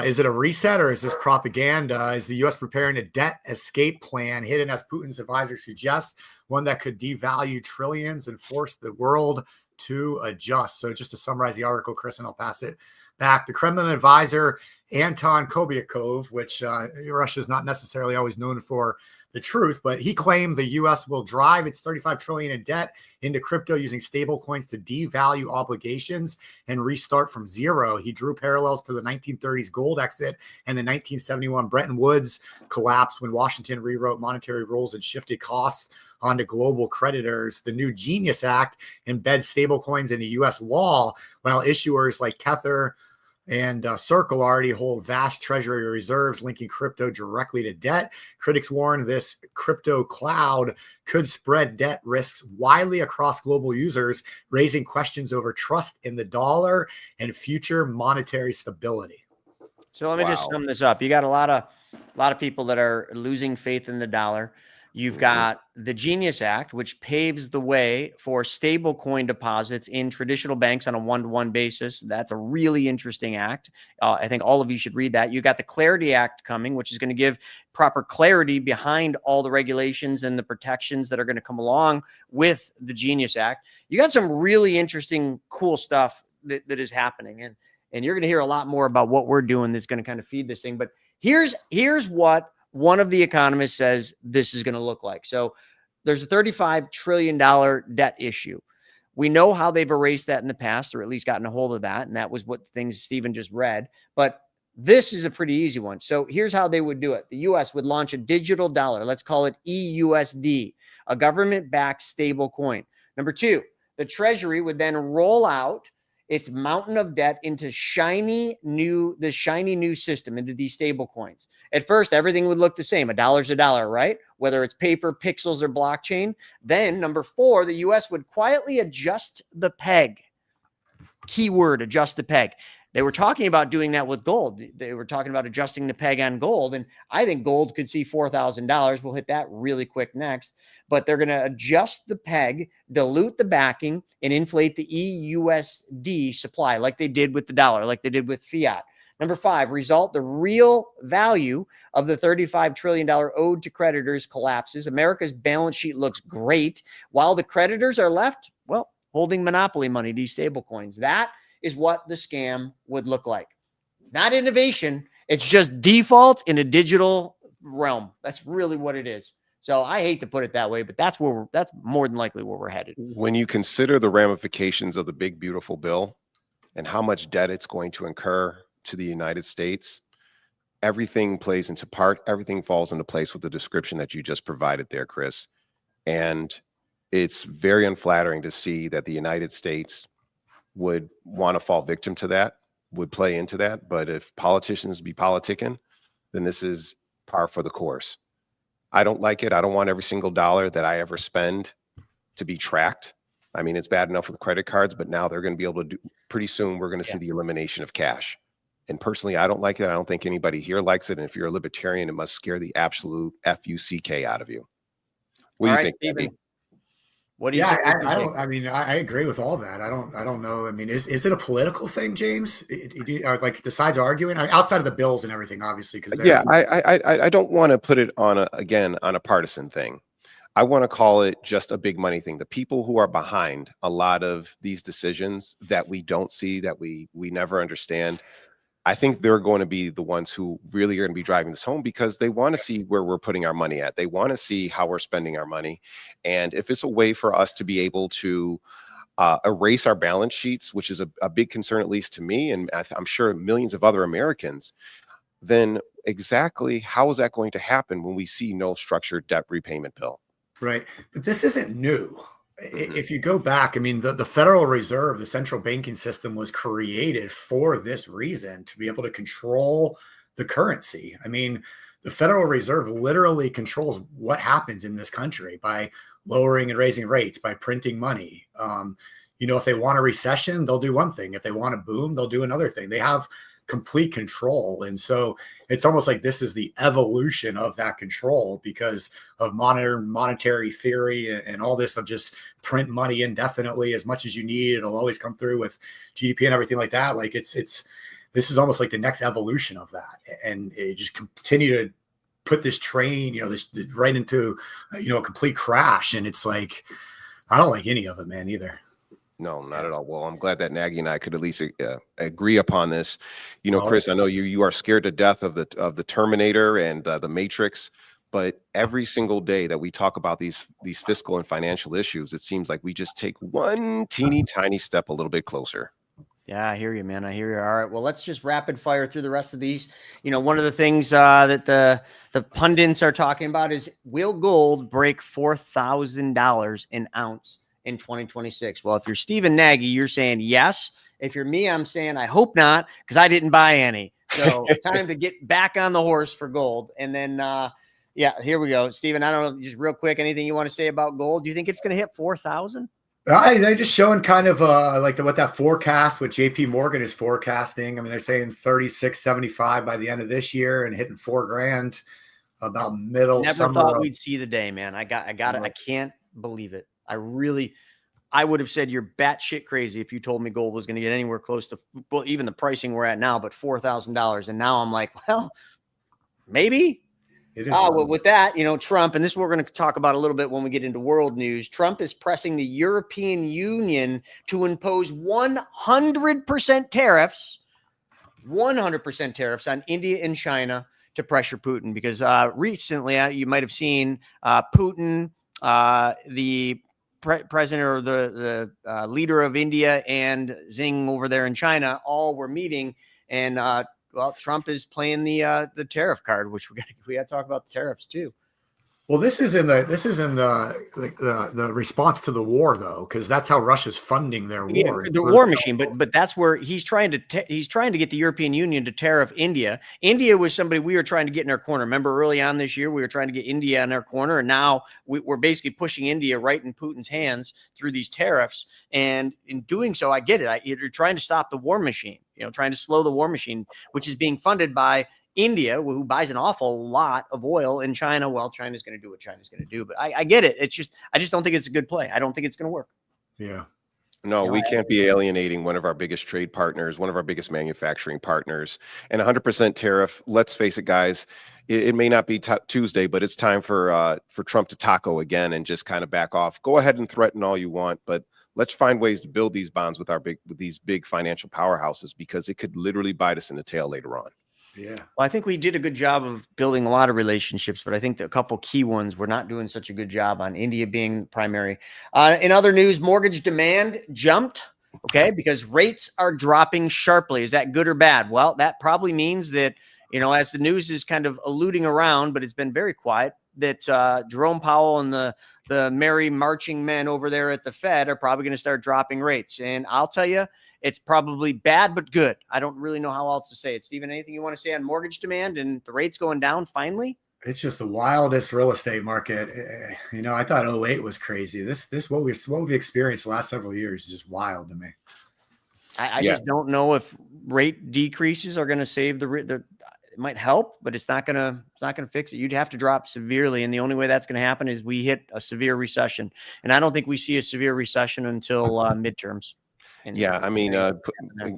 is it a reset or is this propaganda? Is the U.S. preparing a debt escape plan hidden, as Putin's advisor suggests, one that could devalue trillions and force the world to adjust? So just to summarize the article, Chris, and I'll pass it back. The Kremlin advisor, Anton Kobyakov, which Russia is not necessarily always known for the truth, but he claimed the U.S. will drive its $35 trillion in debt into crypto using stable coins to devalue obligations and restart from zero. He drew parallels to the 1930s gold exit and the 1971 Bretton Woods collapse when Washington rewrote monetary rules and shifted costs onto global creditors. The new Genius Act embeds stablecoins into U.S. law, while issuers like Tether and Circle already hold vast treasury reserves linking crypto directly to debt. Critics warn this crypto cloud could spread debt risks widely across global users, raising questions over trust in the dollar and future monetary stability. So let me just sum this up. You got a lot of people that are losing faith in the dollar. You've got the Genius Act, which paves the way for stable coin deposits in traditional banks on a one-to-one basis. That's a really interesting act. I think all of you should read that. You got the Clarity Act coming, which is going to give proper clarity behind all the regulations and the protections that are going to come along with the Genius Act. You got some really interesting, cool stuff that is happening. And you're going to hear a lot more about what we're doing that's going to kind of feed this thing. But here's what one of the economists says this is going to look like. So there's a $35 trillion debt issue. We know how they've erased that in the past, or at least gotten a hold of that. And that was what things Stephen just read. But this is a pretty easy one. So here's how they would do it. The U.S. would launch a digital dollar. Let's call it EUSD, a government-backed stable coin. Number two, the Treasury would then roll out its mountain of debt into the shiny new system, into these stable coins. At first, everything would look the same. $1's $1, right? Whether it's paper, pixels, or blockchain. Then number four, the U.S. would quietly adjust the peg. Keyword, adjust the peg. They were talking about doing that with gold. They were talking about adjusting the peg on gold. And I think gold could see $4,000. We'll hit that really quick next. But they're going to adjust the peg, dilute the backing, and inflate the EUSD supply like they did with the dollar, like they did with fiat. Number five, the real value of the $35 trillion owed to creditors collapses. America's balance sheet looks great, while the creditors are left, well, holding monopoly money, these stable coins. That is what the scam would look like. It's not innovation. It's just default in a digital realm. That's really what it is. So I hate to put it that way, but that's more than likely where we're headed. When you consider the ramifications of the big, beautiful bill and how much debt it's going to incur to the United States, everything plays into part. Everything falls into place with the description that you just provided there, Chris. And it's very unflattering to see that the United States would want to fall victim to that, would play into that. But if politicians be politicking, then this is par for the course. I don't like it. I don't want every single dollar that I ever spend to be tracked. I mean, it's bad enough with credit cards, but now they're going to be able to do, pretty soon we're going to see the elimination of cash. And personally, I don't like it. I don't think anybody here likes it. And if you're a libertarian, it must scare the absolute F-U-C-K out of you. What do you think, Stephen? What do you think? I don't. I mean, I agree with all that. I don't know. I mean, is it a political thing, James? Like the sides arguing outside of the bills and everything, obviously. Because I don't want to put it on a partisan thing. I want to call it just a big money thing. The people who are behind a lot of these decisions that we don't see, that we never understand, I think they're going to be the ones who really are going to be driving this home, because they want to see where we're putting our money at. They want to see how we're spending our money. And if it's a way for us to be able to erase our balance sheets, which is a big concern, at least to me, and I'm sure millions of other Americans, then exactly how is that going to happen when we see no structured debt repayment bill? Right. But this isn't new. If you go back, I mean, the Federal Reserve, the central banking system, was created for this reason, to be able to control the currency. I mean, the Federal Reserve literally controls what happens in this country by lowering and raising rates, by printing money. If they want a recession, they'll do one thing. If they want a boom, they'll do another thing. They have complete control. And so it's almost like this is the evolution of that control, because of modern monetary theory and all this of just print money indefinitely as much as you need. It'll always come through with GDP and everything like that. Like this is almost like the next evolution of that. And it just continue to put this train, this right into, a complete crash. And it's like, I don't like any of it, man, either. No, not at all. Well, I'm glad that Nagy and I could at least agree upon this. Chris, I know you are scared to death of the Terminator and the Matrix, but every single day that we talk about these fiscal and financial issues, it seems like we just take one teeny tiny step a little bit closer. Yeah, I hear you, man. I hear you. All right. Well, let's just rapid fire through the rest of these. One of the things that the pundits are talking about is, will gold break $4,000 an ounce in 2026? Well, if you're Stephen Nagy, you're saying yes. If you're me, I'm saying I hope not, because I didn't buy any. So time to get back on the horse for gold. And then, here we go. Stephen, I don't know, just real quick, anything you want to say about gold? Do you think it's going to hit 4,000? They're just showing kind of what that forecast, what JP Morgan is forecasting. I mean, they're saying 36.75 by the end of this year and hitting $4,000 about middle. Never thought we'd see the day, man. I got it. I can't believe it. I would have said you're batshit crazy if you told me gold was going to get anywhere close to, well, even the pricing we're at now, but $4,000. And now I'm like, well, maybe. It is. Well, with that, Trump, and this we're going to talk about a little bit when we get into world news. Trump is pressing the European Union to impose 100% tariffs, 100% tariffs on India and China to pressure Putin, because recently you might have seen Putin, the president or the leader of India, and Xing over there in China all were meeting, and Trump is playing the tariff card, which we got to talk about the tariffs too. Well, this is in the response to the war, though, because that's how Russia's funding their war. The war machine, but that's where he's trying to get the European Union to tariff India. India was somebody we were trying to get in our corner. Remember early on this year, we were trying to get India in our corner, and now we're basically pushing India right in Putin's hands through these tariffs. And in doing so, I get it. You're trying to stop the war machine, trying to slow the war machine, which is being funded by India, who buys an awful lot of oil in China. Well, China's going to do what China's going to do, but I get it. It's just, I just don't think it's a good play. I don't think it's going to work. Yeah. No, we can't be alienating one of our biggest trade partners, one of our biggest manufacturing partners, and 100% tariff. Let's face it, guys. It may not be Tuesday, but it's time for Trump to taco again and just kind of back off. Go ahead and threaten all you want, but let's find ways to build these bonds with these big financial powerhouses, because it could literally bite us in the tail later on. Yeah. Well, I think we did a good job of building a lot of relationships, but I think a couple key ones we're not doing such a good job on, India being primary. In other news, mortgage demand jumped, because rates are dropping sharply. Is that good or bad? Well, that probably means that, as the news is kind of alluding around, but it's been very quiet, that Jerome Powell and the merry marching men over there at the Fed are probably going to start dropping rates. And I'll tell you, it's probably bad but good. I don't really know how else to say it. Stephen, anything you want to say on mortgage demand and the rates going down finally? It's just the wildest real estate market. You know, I thought '08 was crazy. This what we've experienced the last several years is just wild to me. I just don't know if rate decreases are going to save it might help, but it's not going to fix it. You'd have to drop severely. And the only way that's going to happen is we hit a severe recession. And I don't think we see a severe recession until midterms. Yeah, I mean,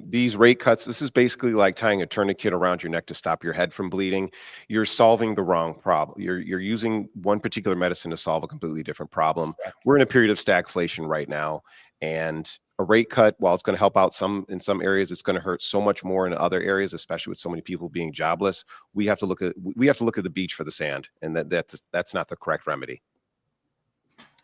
these rate cuts, this is basically like tying a tourniquet around your neck to stop your head from bleeding. You're solving the wrong problem. You're using one particular medicine to solve a completely different problem. We're in a period of stagflation right now, and a rate cut, while it's going to help out in some areas, it's going to hurt so much more in other areas, especially with so many people being jobless. We have to look at the beach for the sand, and that's not the correct remedy.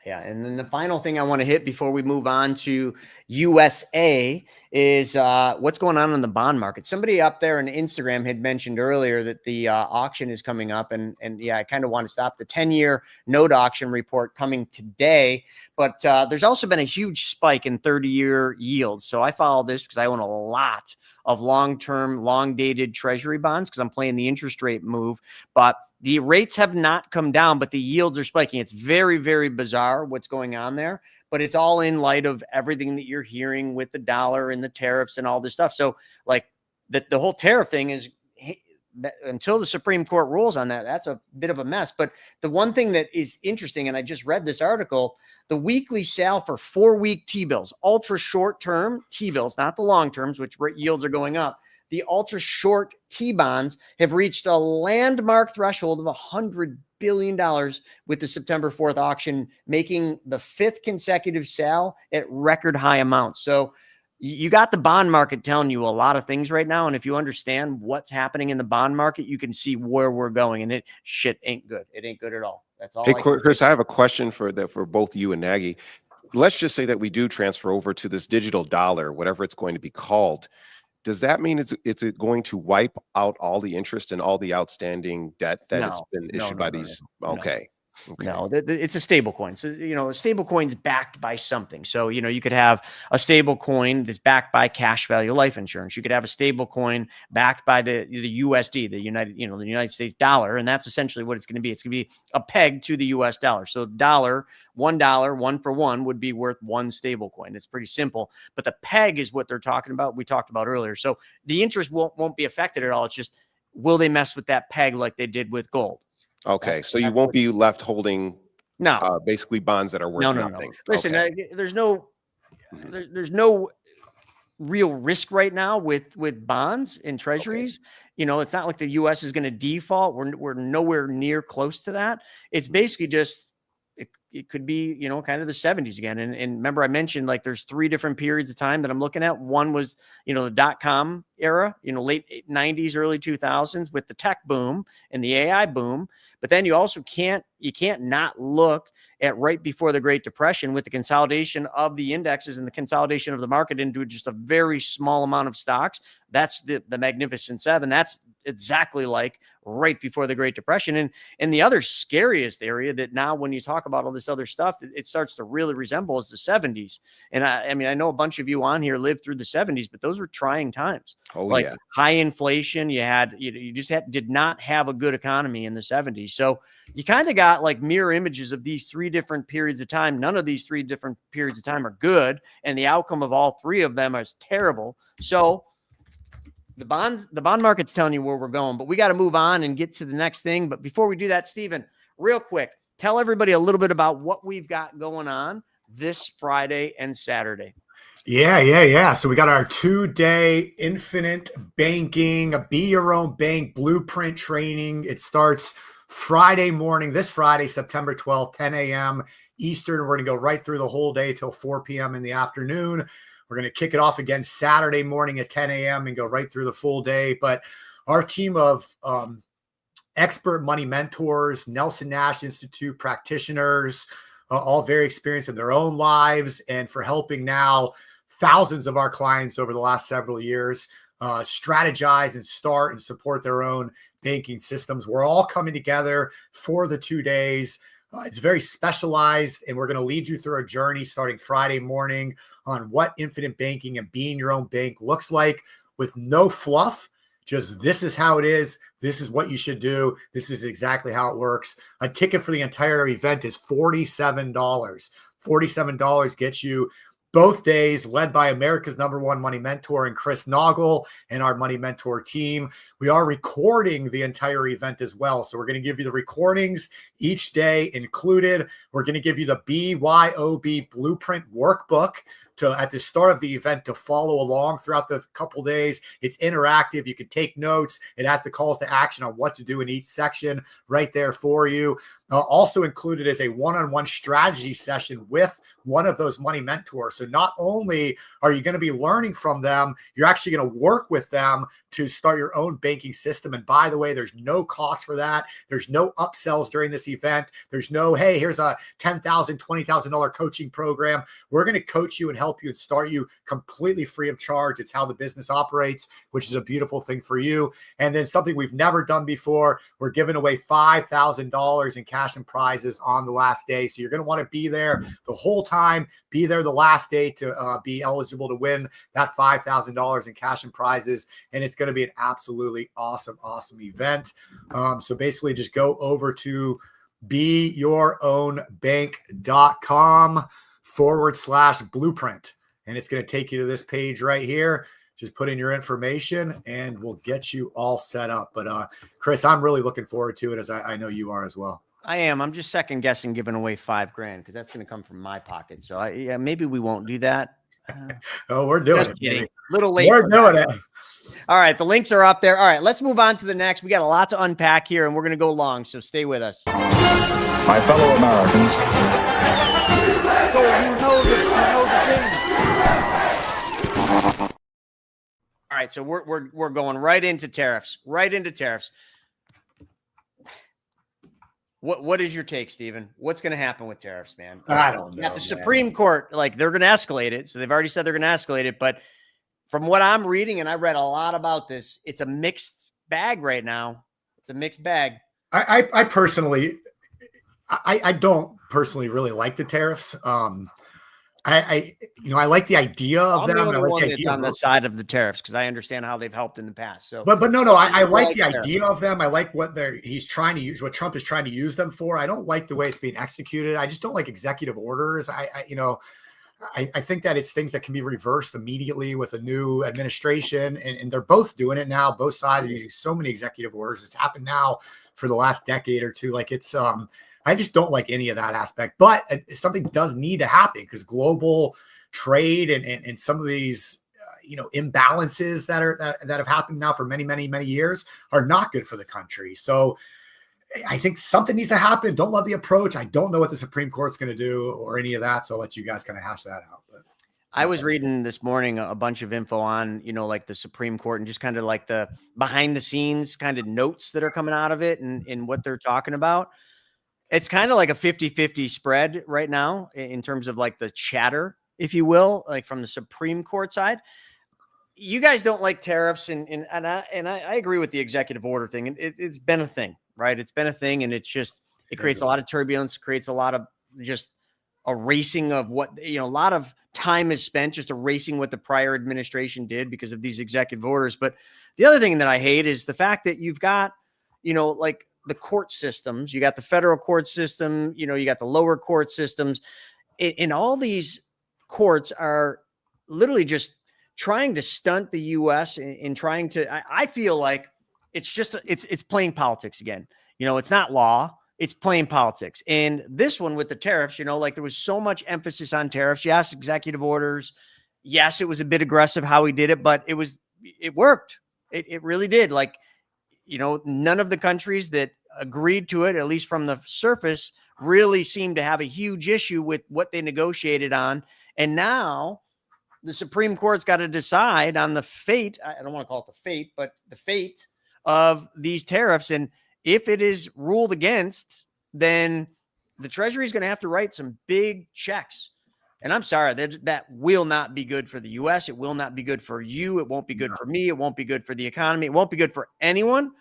Yeah, and then the final thing I want to hit before we move on to USA is what's going on in the bond market. Somebody up there on Instagram had mentioned earlier that the auction is coming up, and yeah, I kind of want to stop the 10-year note auction report coming today. But there's also been a huge spike in 30-year yields. So I follow this because I own a lot of long-term, long-dated treasury bonds because I'm playing the interest rate move. But the rates have not come down, but the yields are spiking. It's very, very bizarre what's going on there, but it's all in light of everything that you're hearing with the dollar and the tariffs and all this stuff. So like the whole tariff thing is, until the Supreme Court rules on that, that's a bit of a mess. But the one thing that is interesting, and I just read this article, the weekly sale for 4-week T-bills, ultra short-term T-bills, not the long terms, which yields are going up. The ultra short T-bonds have reached a landmark threshold of $100 billion with the September 4th auction, making the 5th consecutive sale at record high amounts. So you got the bond market telling you a lot of things right now. And if you understand what's happening in the bond market, you can see where we're going, and shit ain't good. It ain't good at all. That's all. Hey, Chris, I have a question for both you and Nagy. Let's just say that we do transfer over to this digital dollar, whatever it's going to be called. Does that mean it's going to wipe out all the interest and all the outstanding debt that has been issued by these? Okay. No, it's a stable coin. So, a stable coin's backed by something. So, you could have a stable coin that's backed by cash value life insurance. You could have a stable coin backed by the USD, the United States dollar. And that's essentially what it's going to be. It's going to be a peg to the US dollar. So $1, one for one would be worth one stable coin. It's pretty simple, but the peg is what they're talking about. We talked about earlier. So the interest won't be affected at all. It's just, will they mess with that peg like they did with gold? Okay, so you won't be left holding basically bonds that are worth nothing. No. Listen, there's no real risk right now with bonds and treasuries. Okay. It's not like the U.S. is going to default. We're nowhere near close to that. It's basically just it could be kind of the 70s again. And remember, I mentioned like there's 3 different periods of time that I'm looking at. One was the .com era, late 90s, early 2000s with the tech boom and the AI boom. But then you also can't not look at right before the Great Depression with the consolidation of the indexes and the consolidation of the market into just a very small amount of stocks. That's the Magnificent Seven. That's exactly like right before the Great Depression. And the other scariest area that now when you talk about all this other stuff, it starts to really resemble is the 70s. And I mean, I know a bunch of you on here lived through the 70s, but those were trying times. Oh, like yeah. High inflation. You just did not have a good economy in the 70s. So you kind of got like mirror images of these 3 different periods of time. None of these 3 different periods of time are good. And the outcome of all 3 of them is terrible. So the bond market's telling you where we're going, but we got to move on and get to the next thing. But before we do that, Stephen, real quick, tell everybody a little bit about what we've got going on this Friday and Saturday. Yeah. So we got our 2-day infinite banking, a be your own bank blueprint training. It starts Friday morning, this Friday, September 12th, 10 a.m. Eastern. We're going to go right through the whole day till 4 p.m. in the afternoon. We're going to kick it off again Saturday morning at 10 a.m. and go right through the full day. But our team of expert money mentors, Nelson Nash Institute practitioners, all very experienced in their own lives and for helping now thousands of our clients over the last several years. strategize and start and support their own banking systems. We're all coming together for the 2 days. It's very specialized, and we're going to lead you through a journey starting Friday morning on what infinite banking and being your own bank looks like, with no fluff. Just, this is how it is. This is what you should do. This is exactly how it works. A ticket for the entire event is $47. $47 gets you both days, led by America's #1 money mentor and Chris Naugle and our money mentor team. We are recording the entire event as well. So we're going to give you the recordings each day included. We're going to give you the BYOB Blueprint workbook at the start of the event to follow along throughout the couple days. It's interactive. You can take notes. It has the calls to action on what to do in each section right there for you. Also included is a one-on-one strategy session with one of those money mentors. So not only are you going to be learning from them, you're actually going to work with them to start your own banking system. And by the way, there's no cost for that. There's no upsells during this event. There's no, hey, here's a $10,000, $20,000 coaching program. We're going to coach you and help you and start you completely free of charge. It's how the business operates, which is a beautiful thing for you. And then something we've never done before, we're giving away $5,000 in cash and prizes on the last day. So you're going to want to be there the whole time, be there the last day to be eligible to win that $5,000 in cash and prizes. And it's going to be an absolutely awesome, awesome event. So basically just go over to beyourownbank.com/blueprint. And it's going to take you to this page right here. Just put in your information and we'll get you all set up. But Chris, I'm really looking forward to it, as I know you are as well. I am. I'm just second guessing giving away $5,000 because that's going to come from my pocket. So yeah, maybe we won't do that. Oh, we're doing it. Kidding. Little late. We're doing it. All right. The links are up there. All right. Let's move on to the next. We got a lot to unpack here and we're going to go long. So stay with us. My fellow Americans. All right. So we're going right into tariffs. What is your take, Stephen? What's going to happen with tariffs, man? I don't know. At the Supreme Court, like, they're going to escalate it. So they've already said they're going to escalate it. But from what I'm reading, and I read a lot about this, it's a mixed bag right now. It's a mixed bag. I personally, I don't personally really like the tariffs. I like the idea of them. I'm the only one that's on the side of the tariffs because I understand how they've helped in the past. So, but no, I like the idea of them. I like what he's trying to use, what Trump is trying to use them for. I don't like the way it's being executed. I just don't like executive orders. I think that it's things that can be reversed immediately with a new administration, and they're both doing it now. Both sides are using so many executive orders. It's happened now for the last decade or two. Like, it's I just don't like any of that aspect, but something does need to happen because global trade and some of these, imbalances that have happened now for many, many, many years are not good for the country. So I think something needs to happen. Don't love the approach. I don't know what the Supreme Court's going to do or any of that. So I'll let you guys kind of hash that out. But I was reading this morning a bunch of info on, like the Supreme Court and just kind of like the behind the scenes kind of notes that are coming out of it and what they're talking about. It's kind of like a 50-50 spread right now in terms of like the chatter, if you will, like from the Supreme Court side. You guys don't like tariffs, and I agree with the executive order thing. And it's been a thing, right? It's been a thing, and it creates a lot of turbulence, creates a lot of just erasing of what, a lot of time is spent just erasing what the prior administration did because of these executive orders. But the other thing that I hate is the fact that you've got, like the court systems, you got the federal court system, you got the lower court systems, and all these courts are literally just trying to stunt the U.S. in trying to, I feel like it's playing politics again. It's not law, it's playing politics. And this one with the tariffs, like there was so much emphasis on tariffs. Yes, executive orders. Yes, it was a bit aggressive how he did it, but it worked. It really did. Like, none of the countries that agreed to it, at least from the surface, really seemed to have a huge issue with what they negotiated on. And now the Supreme Court's got to decide on the fate. I don't want to call it the fate, but the fate of these tariffs. And if it is ruled against, then the Treasury is going to have to write some big checks. And I'm sorry, that will not be good for the U.S. It will not be good for you. It won't be good for me. It won't be good for the economy. It won't be good for anyone.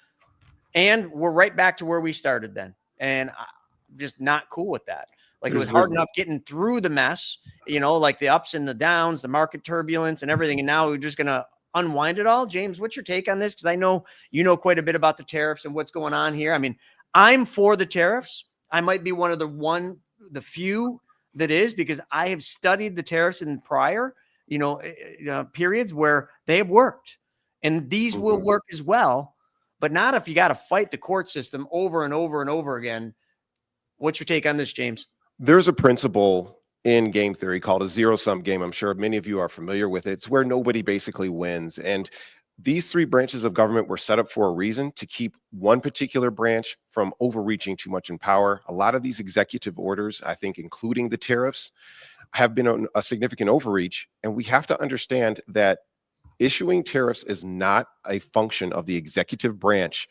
And we're right back to where we started then. And I'm just not cool with that. Like, it was hard enough getting through the mess, like the ups and the downs, the market turbulence and everything. And now we're just going to unwind it all. James, what's your take on this? Because I know you know quite a bit about the tariffs and what's going on here. I mean, I'm for the tariffs. I might be one of the few that is, because I have studied the tariffs in prior, periods where they have worked, and these will work as well, but not if you got to fight the court system over and over and over again. What's your take on this, James? There's a principle in game theory called a zero-sum game. I'm sure many of you are familiar with it. It's where nobody basically wins. And these three branches of government were set up for a reason, to keep one particular branch from overreaching too much in power. A lot of these executive orders, I think, including the tariffs, have been a significant overreach. And we have to understand that issuing tariffs is not a function of the executive branch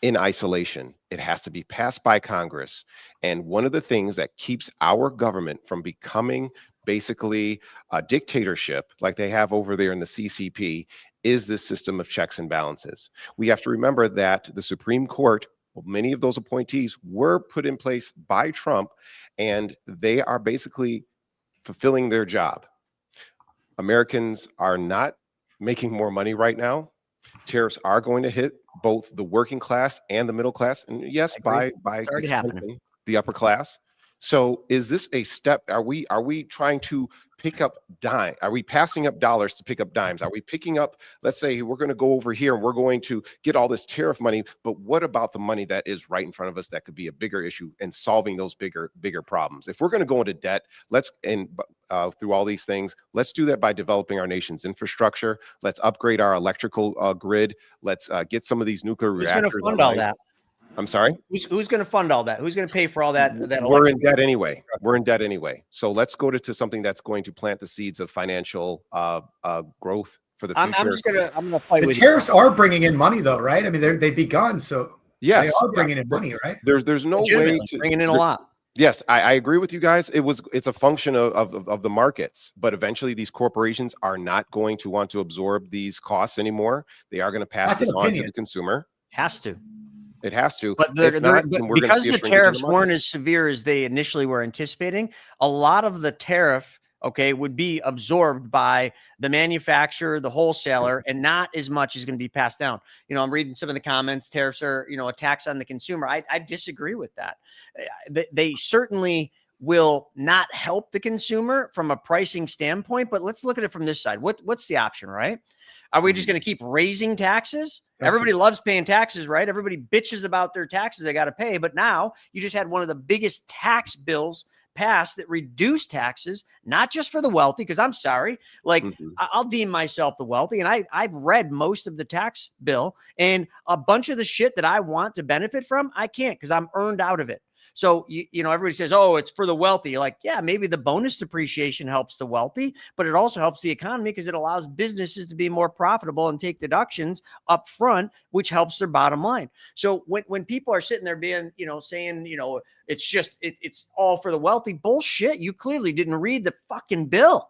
in isolation. It has to be passed by Congress. And one of the things that keeps our government from becoming basically a dictatorship like they have over there in the CCP is this system of checks and balances. We have to remember that the Supreme Court, many of those appointees were put in place by Trump, and they are basically fulfilling their job. Americans are not making more money right now. Tariffs are going to hit both the working class and the middle class, and yes, by extension, the upper class. So is this a step? Are we trying to pick up dime? Are we passing up dollars to pick up dimes? Are we picking up, let's say we're going to go over here and we're going to get all this tariff money, but what about the money that is right in front of us that could be a bigger issue in solving those bigger problems? If we're going to go into debt, through all these things, let's do that by developing our nation's infrastructure. Let's upgrade our electrical grid. Let's get some of these nuclear reactors. Who's going to fund all that? I'm sorry? Who's going to fund all that? Who's going to pay for all that? We're in debt anyway. We're in debt anyway. So let's go to something that's going to plant the seeds of financial growth for the future. I'm going to fight the with tariffs are bringing in money, though, right? I mean, they've begun. So yes, they are bringing in money, right? There's no way to bringing in a lot. Yes, I agree with you guys. It's a function of the markets, but eventually these corporations are not going to want to absorb these costs anymore. They are going to pass this on to the consumer. Has to. It has to. But because the tariffs weren't as severe as they initially were anticipating, a lot of the tariff, would be absorbed by the manufacturer, the wholesaler, and not as much is going to be passed down. I'm reading some of the comments. Tariffs are, a tax on the consumer. I disagree with that. They certainly will not help the consumer from a pricing standpoint, but let's look at it from this side. What's the option, right? Are we just going to keep raising taxes? Everybody loves paying taxes, right? Everybody bitches about their taxes they got to pay. But now you just had one of the biggest tax bills passed that reduced taxes, not just for the wealthy, because I'm sorry, I'll deem myself the wealthy. And I've read most of the tax bill, and a bunch of the shit that I want to benefit from, I can't because I'm earned out of it. So, everybody says, oh, it's for the wealthy. Like, yeah, maybe the bonus depreciation helps the wealthy, but it also helps the economy because it allows businesses to be more profitable and take deductions up front, which helps their bottom line. So when people are sitting there being, saying, it's all for the wealthy, bullshit. You clearly didn't read the fucking bill.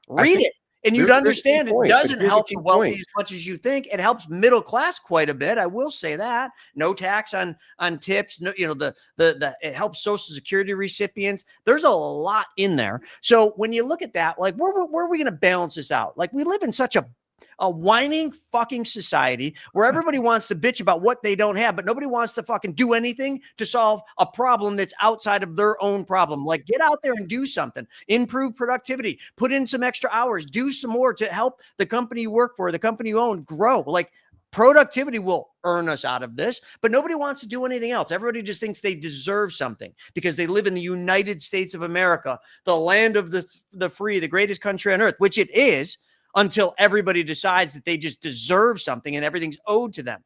Read it. And you'd understand it doesn't help the wealthy as much as you think. It helps middle class quite a bit. I will say that. No tax on tips. No, it helps Social Security recipients. There's a lot in there. So when you look at that, like where are we going to balance this out? Like we live in such a whining fucking society where everybody wants to bitch about what they don't have, but nobody wants to fucking do anything to solve a problem that's outside of their own problem. Like get out there and do something, improve productivity, put in some extra hours, do some more to help the company you work for, the company you own grow. Like productivity will earn us out of this, but nobody wants to do anything else. Everybody just thinks they deserve something because they live in the United States of America, the land of the free, the greatest country on earth, which it is, until everybody decides that they just deserve something and everything's owed to them.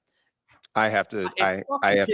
I have to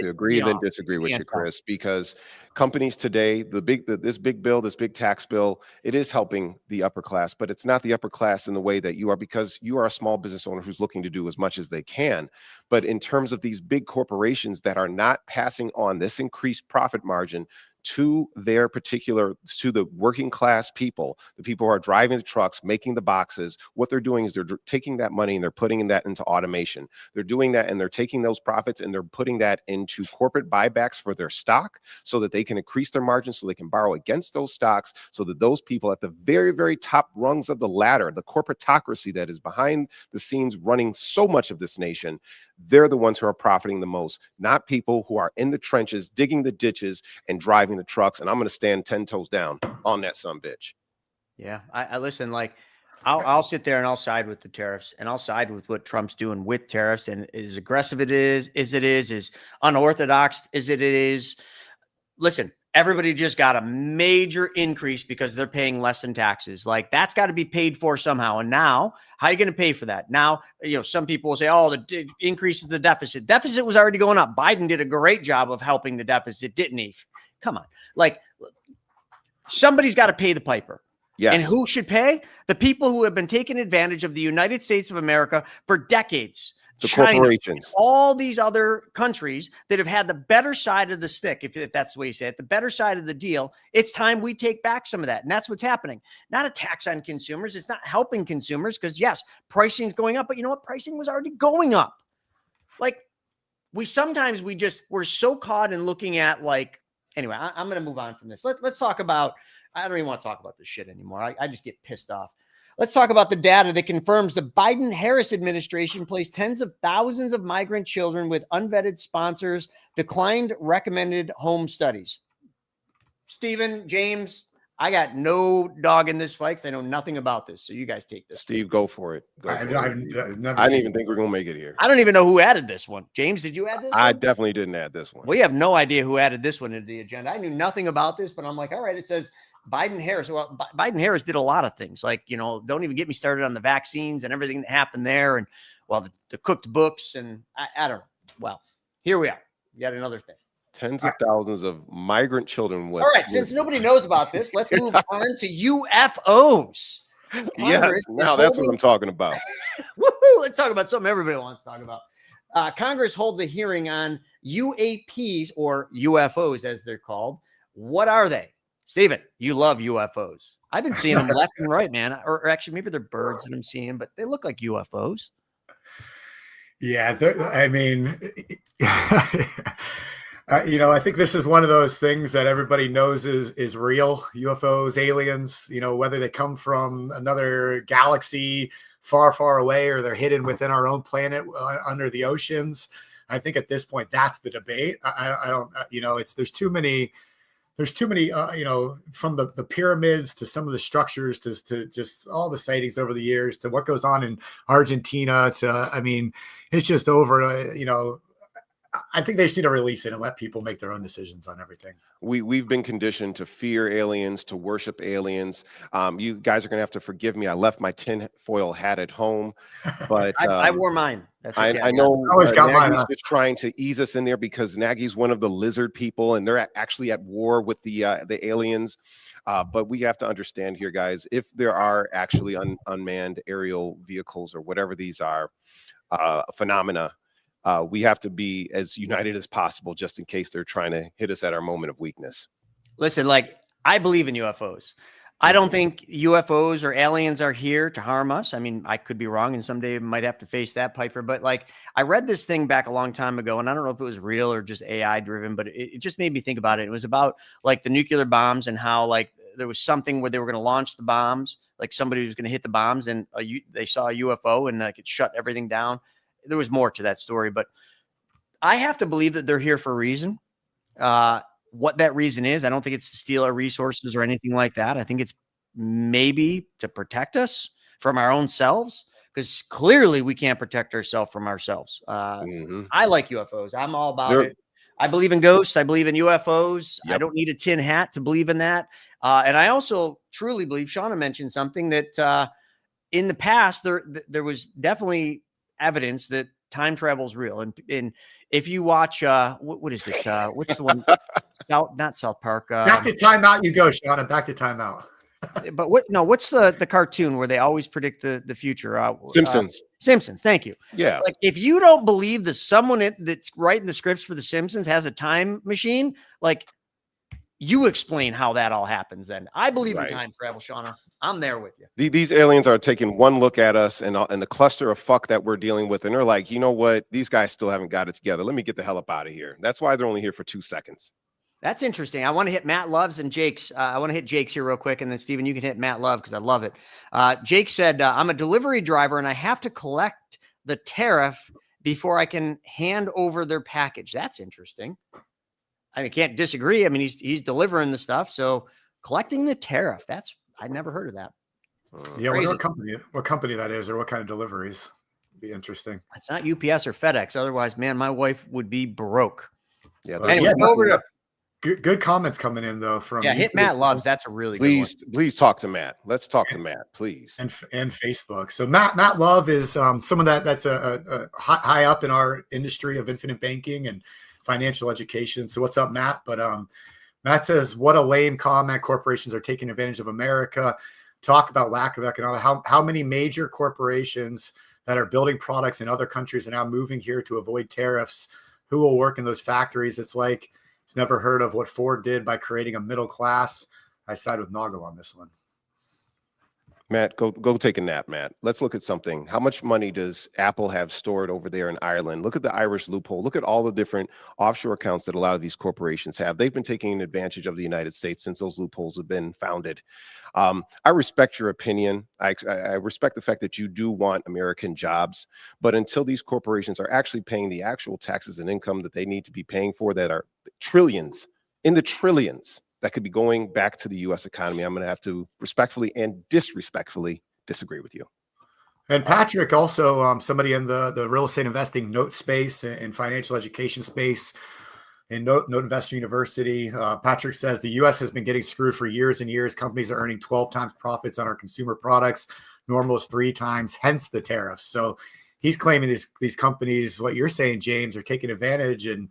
agree and then disagree with you, Chris, because companies today, this big bill, this big tax bill, it is helping the upper class, but it's not the upper class in the way that you are, because you are a small business owner who's looking to do as much as they can. But in terms of these big corporations that are not passing on this increased profit margin to the working class people, the people who are driving the trucks, making the boxes. What they're doing is they're taking that money and they're putting that into automation. They're doing that and they're taking those profits and they're putting that into corporate buybacks for their stock so that they can increase their margins, so they can borrow against those stocks, so that those people at the very, very top rungs of the ladder, the corporatocracy that is behind the scenes running so much of this nation, they're the ones who are profiting the most, not people who are in the trenches, digging the ditches and driving the trucks. And I'm going to stand 10 toes down on that sumbitch. Yeah, I listen, like I'll sit there and I'll side with the tariffs, and I'll side with what Trump's doing with tariffs, and as aggressive it is, as unorthodox as it is. Listen, everybody just got a major increase because they're paying less in taxes. Like, that's got to be paid for somehow. And now, how are you going to pay for that? Now, some people will say, oh, the increases the deficit. Deficit was already going up. Biden did a great job of helping the deficit, didn't he? Come on. Like, somebody's got to pay the piper. Yes. And who should pay? The people who have been taking advantage of the United States of America for decades. The China, corporations, all these other countries that have had the better side of the stick, if that's the way you say it, the better side of the deal. It's time we take back some of that. And that's what's happening. Not a tax on consumers. It's not helping consumers because, yes, pricing is going up. But you know what? Pricing was already going up. Like, we're so caught in looking at, like, anyway, I'm going to move on from this. Let's talk about, I don't even want to talk about this shit anymore. I just get pissed off. Let's talk about the data that confirms the Biden-Harris administration placed tens of thousands of migrant children with unvetted sponsors, declined recommended home studies. Stephen, James, I got no dog in this fight because I know nothing about this. So you guys take this. Steve, go for it. I didn't even think we're going to make it here. I don't even know who added this one. James, did you add this I one? definitely didn't add this one. We have no idea who added this one into the agenda. I knew nothing about this, but I'm like, all right, it says Biden-Harris. Well, Biden-Harris did a lot of things. Like, don't even get me started on the vaccines and everything that happened there. And, well, the cooked books. And I don't know. Well, here we are. Yet another thing. Tens of thousands of migrant children. All right. Since nobody knows about this, let's move on to UFOs. Yes. Now that's what I'm talking about. Woohoo! Let's talk about something everybody wants to talk about. Congress holds a hearing on UAPs, or UFOs as they're called. What are they? Steven, you love UFOs. I've been seeing them left and right, man. Or actually, maybe they're birds that I'm seeing, but they look like UFOs. Yeah, I mean, I think this is one of those things that everybody knows is real. UFOs, aliens, whether they come from another galaxy far, far away, or they're hidden within our own planet under the oceans. I think at this point, that's the debate. I don't, there's too many, from the pyramids to some of the structures to just all the sightings over the years to what goes on in Argentina it's just over, I think they just need to release it and let people make their own decisions on everything. We've been conditioned to fear aliens, to worship aliens. You guys are going to have to forgive me. I left my tinfoil hat at home, but I wore mine. That's okay. I know I always got mine. Nagy's just trying to ease us in there because Nagy's one of the lizard people, and they're actually at war with the aliens. But we have to understand here, guys, if there are actually unmanned aerial vehicles or whatever these are, phenomena, we have to be as united as possible just in case they're trying to hit us at our moment of weakness. Listen, I believe in UFOs. I don't think UFOs or aliens are here to harm us. I mean, I could be wrong, and someday I might have to face that, Piper. But I read this thing back a long time ago, and I don't know if it was real or just AI driven, but it just made me think about it. It was about the nuclear bombs and how there was something where they were going to launch the bombs, somebody was going to hit the bombs, and they saw a UFO and it shut everything down. There was more to that story, but I have to believe that they're here for a reason. What that reason is, I don't think it's to steal our resources or anything like that. I think it's maybe to protect us from our own selves, because clearly we can't protect ourselves from ourselves. I like UFOs. I'm all about it. I believe in ghosts. I believe in UFOs. Yep. I don't need a tin hat to believe in that. And I also truly believe, Shauna mentioned something that in the past, there was definitely evidence that time travel is real. And if you watch, what is it? What's the one? Not South Park. Back to timeout you go, Shauna. Back to timeout. But what's the cartoon where they always predict the future? Simpsons. Simpsons. Thank you. Yeah. If you don't believe that someone that's writing the scripts for the Simpsons has a time machine, you explain how that all happens then. I believe Right. in time travel, Shauna. I'm there with you. These aliens are taking one look at us and the cluster of fuck that we're dealing with, and they're like, you know what? These guys still haven't got it together. Let me get the hell up out of here. That's why they're only here for 2 seconds. That's interesting. I want to hit Matt Love's and Jake's. I want to hit Jake's here real quick, and then Steven, you can hit Matt Love because I love it. Jake said, I'm a delivery driver and I have to collect the tariff before I can hand over their package. That's interesting. I mean, can't disagree. I mean, he's delivering the stuff, so collecting the tariff. I'd never heard of that. Yeah, what company that is, or what kind of deliveries? Be interesting. It's not UPS or FedEx. Otherwise, man, my wife would be broke. Yeah. Anyway, go over to. Good comments coming in though from hit Matt Loves. That's a really good one. Please talk to Matt. Let's talk to Matt, please. And Facebook. So Matt Love is someone that's a high up in our industry of infinite banking and financial education. So what's up, Matt? But Matt says, what a lame comment. Corporations are taking advantage of America. Talk about lack of economic. How many major corporations that are building products in other countries are now moving here to avoid tariffs? Who will work in those factories? It's like, it's never heard of what Ford did by creating a middle class. I side with Naugle on this one. Matt, go take a nap, Matt. Let's look at something. How much money does Apple have stored over there in Ireland? Look at the Irish loophole. Look at all the different offshore accounts that a lot of these corporations have. They've been taking advantage of the United States since those loopholes have been founded. I respect your opinion. I respect the fact that you do want American jobs, but until these corporations are actually paying the actual taxes and income that they need to be paying for, that are trillions, in the trillions, that could be going back to the U.S. economy, I'm going to have to respectfully and disrespectfully disagree with you. And Patrick, also somebody in the real estate investing note space and financial education space in Note Investor University. Patrick says the U.S. has been getting screwed for years and years. Companies are earning 12 times profits on our consumer products. Normal is 3 times, hence the tariffs. So he's claiming these companies, what you're saying, James, are taking advantage and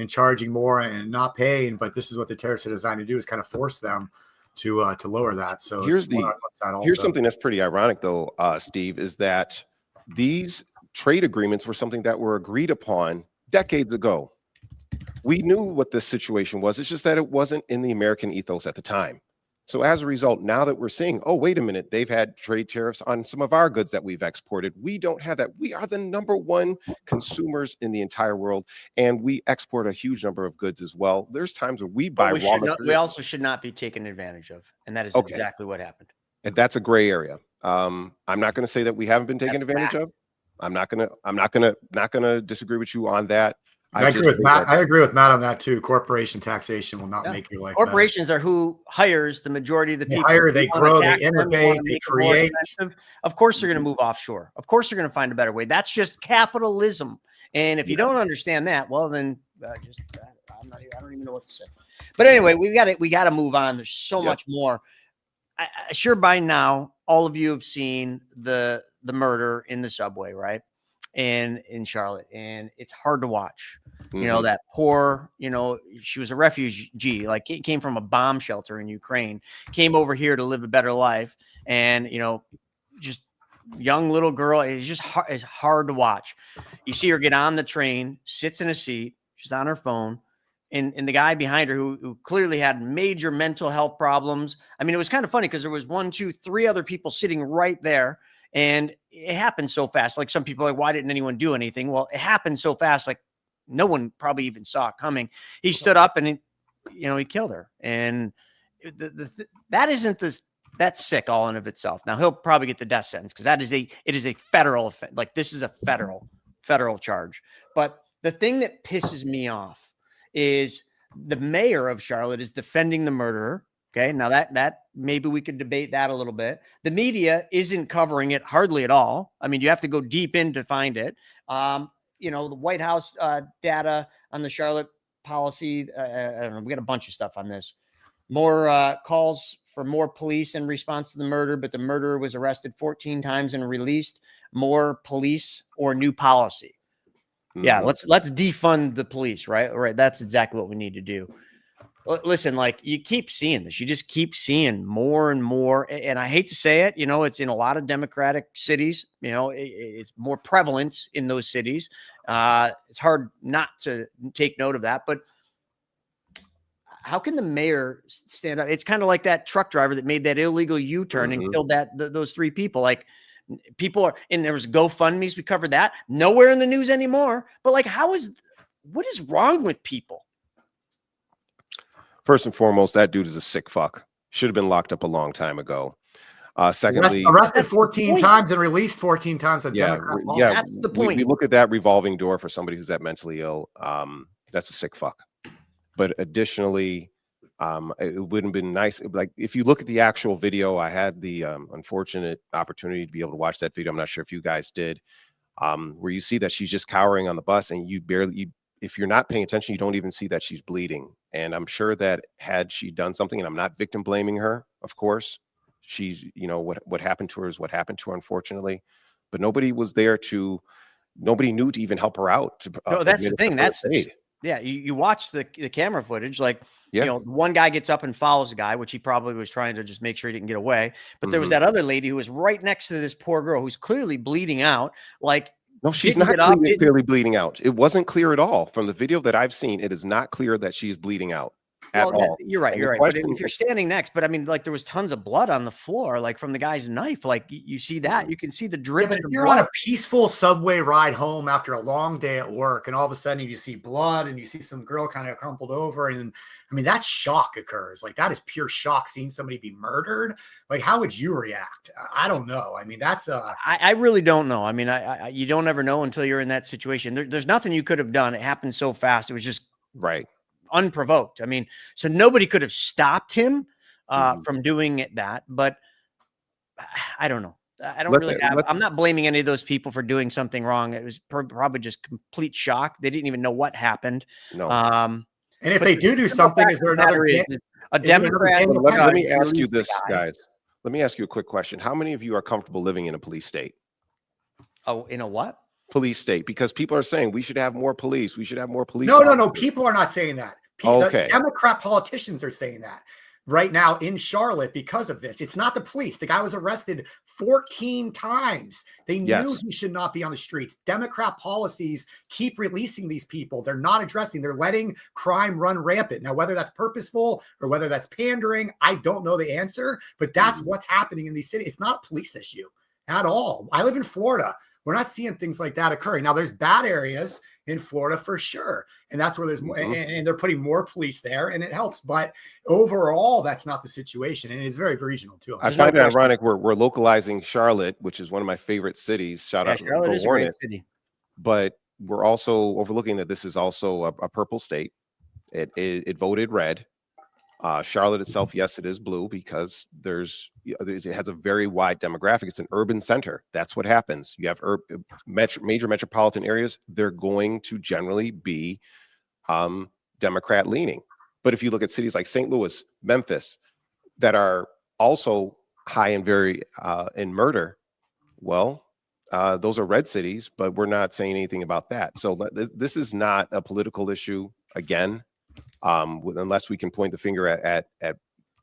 charging more and not paying, but this is what the tariffs are designed to do, is kind of force them to lower that. So here's something that's pretty ironic though, Steve, is that these trade agreements were something that were agreed upon decades ago. We knew what this situation was. It's just that it wasn't in the American ethos at the time. So as a result, now that we're seeing, oh, wait a minute, they've had trade tariffs on some of our goods that we've exported. We don't have that. We are the #1 consumers in the entire world, and we export a huge number of goods as well. There's times where we buy raw materials. We also should not be taken advantage of, and that is exactly what happened. And that's a gray area. I'm not going to say that we haven't been taken advantage of. I'm not going to disagree with you on that. I agree with Matt. I agree with Matt on that too. Corporation taxation will not make your life Corporations are who hires the majority of the people. They hire, they grow, they innovate, they create. Of course, they're going to move offshore. Of course, they're going to find a better way. That's just capitalism. And if you don't understand that, well, then I don't even know what to say. But anyway, we got to move on. There's so much more. I sure by now all of you have seen the murder in the subway, right? And in Charlotte, and it's hard to watch. You know, that poor, she was a refugee, like came from a bomb shelter in Ukraine, came over here to live a better life. And, just young little girl. It's hard to watch. You see her get on the train, sits in a seat. She's on her phone. And the guy behind her who clearly had major mental health problems. I mean, it was kind of funny because there was 1, 2, 3 other people sitting right there. And it happened so fast. Like some people are like, why didn't anyone do anything? Well, it happened so fast. Like no one probably even saw it coming. He stood up and he killed her. And that's sick all in of itself. Now he'll probably get the death sentence because it is a federal offense. Like this is a federal charge. But the thing that pisses me off is the mayor of Charlotte is defending the murderer. Okay, now that maybe we could debate that a little bit. The media isn't covering it hardly at all. I mean, you have to go deep in to find it. The White House data on the Charlotte policy. I don't know. We got a bunch of stuff on this. More calls for more police in response to the murder, but the murderer was arrested 14 times and released. More police or new policy. Yeah, let's defund the police, right? Right. That's exactly what we need to do. Listen, like you keep seeing this, you just keep seeing more and more. And I hate to say it, it's in a lot of Democratic cities, it's more prevalent in those cities. It's hard not to take note of that, but how can the mayor stand up? It's kind of like that truck driver that made that illegal U-turn and killed those 3 people. Like, people are, and there was GoFundMe's. We covered that. Nowhere in the news anymore. But like, what is wrong with people? First and foremost, that dude is a sick fuck. Should have been locked up a long time ago. Secondly, arrested 14 times and released 14 times. Democrat law. Yeah, that's the point. We look at that revolving door for somebody who's that mentally ill. That's a sick fuck. But additionally, it wouldn't have been nice. Like, if you look at the actual video, I had the unfortunate opportunity to be able to watch that video. I'm not sure if you guys did, where you see that she's just cowering on the bus, and if you're not paying attention, you don't even see that she's bleeding. And I'm sure that had she done something, and I'm not victim blaming her, of course, she's, what happened to her is what happened to her, unfortunately. But nobody was there nobody knew to even help her out. No, that's the thing. Yeah, you watch the camera footage, like, one guy gets up and follows the guy, which he probably was trying to just make sure he didn't get away. But there was that other lady who was right next to this poor girl who's clearly bleeding out. Like, no, she's not clearly bleeding out. It wasn't clear at all. From the video that I've seen, it is not clear that she's bleeding out at all. You're right. But if you're standing next, but I mean, like, there was tons of blood on the floor, like from the guy's knife. Like, you see that, you can see the drips. But if you're on a peaceful subway ride home after a long day at work, and all of a sudden you see blood and you see some girl kind of crumpled over, and I mean, that shock occurs. Like, that is pure shock, seeing somebody be murdered. Like, how would you react? I don't know. I mean, that's I really don't know. I mean, you don't ever know until you're in that situation. There's nothing you could have done. It happened so fast. It was just unprovoked. I mean, so nobody could have stopped him from doing that. But I don't know. I don't I'm not blaming any of those people for doing something wrong. It was probably just complete shock. They didn't even know what happened. No. And if they do something, is there another a Democrat? Let me ask you this, guys. Let me ask you a quick question. How many of you are comfortable living in a police state? Oh, in a what? Police state, because people are saying we should have more police. We should have more police. No. People are not saying that. Okay. The Democrat politicians are saying that right now in Charlotte because of this. It's not the police. The guy was arrested 14 times. They knew he should not be on the streets. Democrat policies keep releasing these people. They're not addressing. They're letting crime run rampant. Now, whether that's purposeful or whether that's pandering, I don't know the answer, but that's what's happening in these cities. It's not a police issue at all. I live in Florida. We're not seeing things like that occurring. Now, there's bad areas in Florida for sure. And that's where there's more, and they're putting more police there, and it helps. But overall, that's not the situation. And it's very regional too. I find it ironic. We're localizing Charlotte, which is one of my favorite cities. Shout out to Charlotte is a great city. But we're also overlooking that this is also a purple state. It voted red. Charlotte itself, yes, it is blue because it has a very wide demographic. It's an urban center. That's what happens. You have major metropolitan areas. They're going to generally be Democrat leaning. But if you look at cities like St. Louis, Memphis, that are also high and very in murder, well, those are red cities, but we're not saying anything about that. So this is not a political issue again. Unless we can point the finger at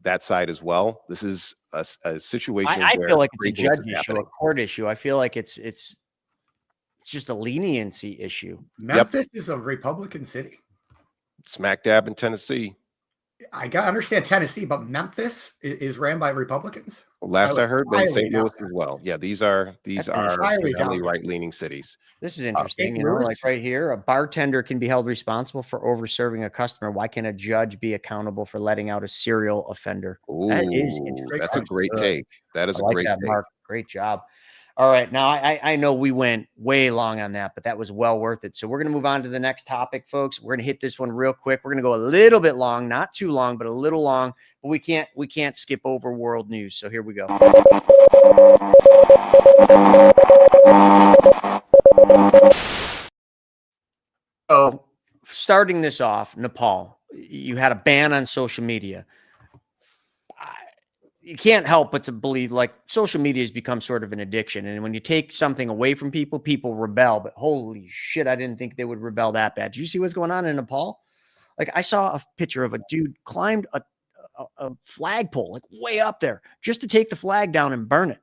that side as well. This is a situation. I feel like it's a judge issue, a court issue. I feel like it's just a leniency issue. Memphis is a Republican city. Smack dab in Tennessee. I understand Tennessee, but Memphis is ran by Republicans. Last I heard, then St. Louis as well. Yeah, these are highly right-leaning cities. This is interesting. Like right here, a bartender can be held responsible for over-serving a customer. Why can a judge be accountable for letting out a serial offender? Ooh, that is interesting. That's a great take. That is a great take. Mark. Great job. All right. Now, I know we went way long on that, but that was well worth it. So we're going to move on to the next topic, folks. We're going to hit this one real quick. We're going to go a little bit long, not too long, but a little long. But we can't skip over world news. So here we go. So starting this off, Nepal, you had a ban on social media. You can't help but to believe like social media has become sort of an addiction. And when you take something away from people, people rebel. But holy shit, I didn't think they would rebel that bad. Did you see what's going on in Nepal? Like I saw a picture of a dude climbed a flagpole, like way up there, just to take the flag down and burn it.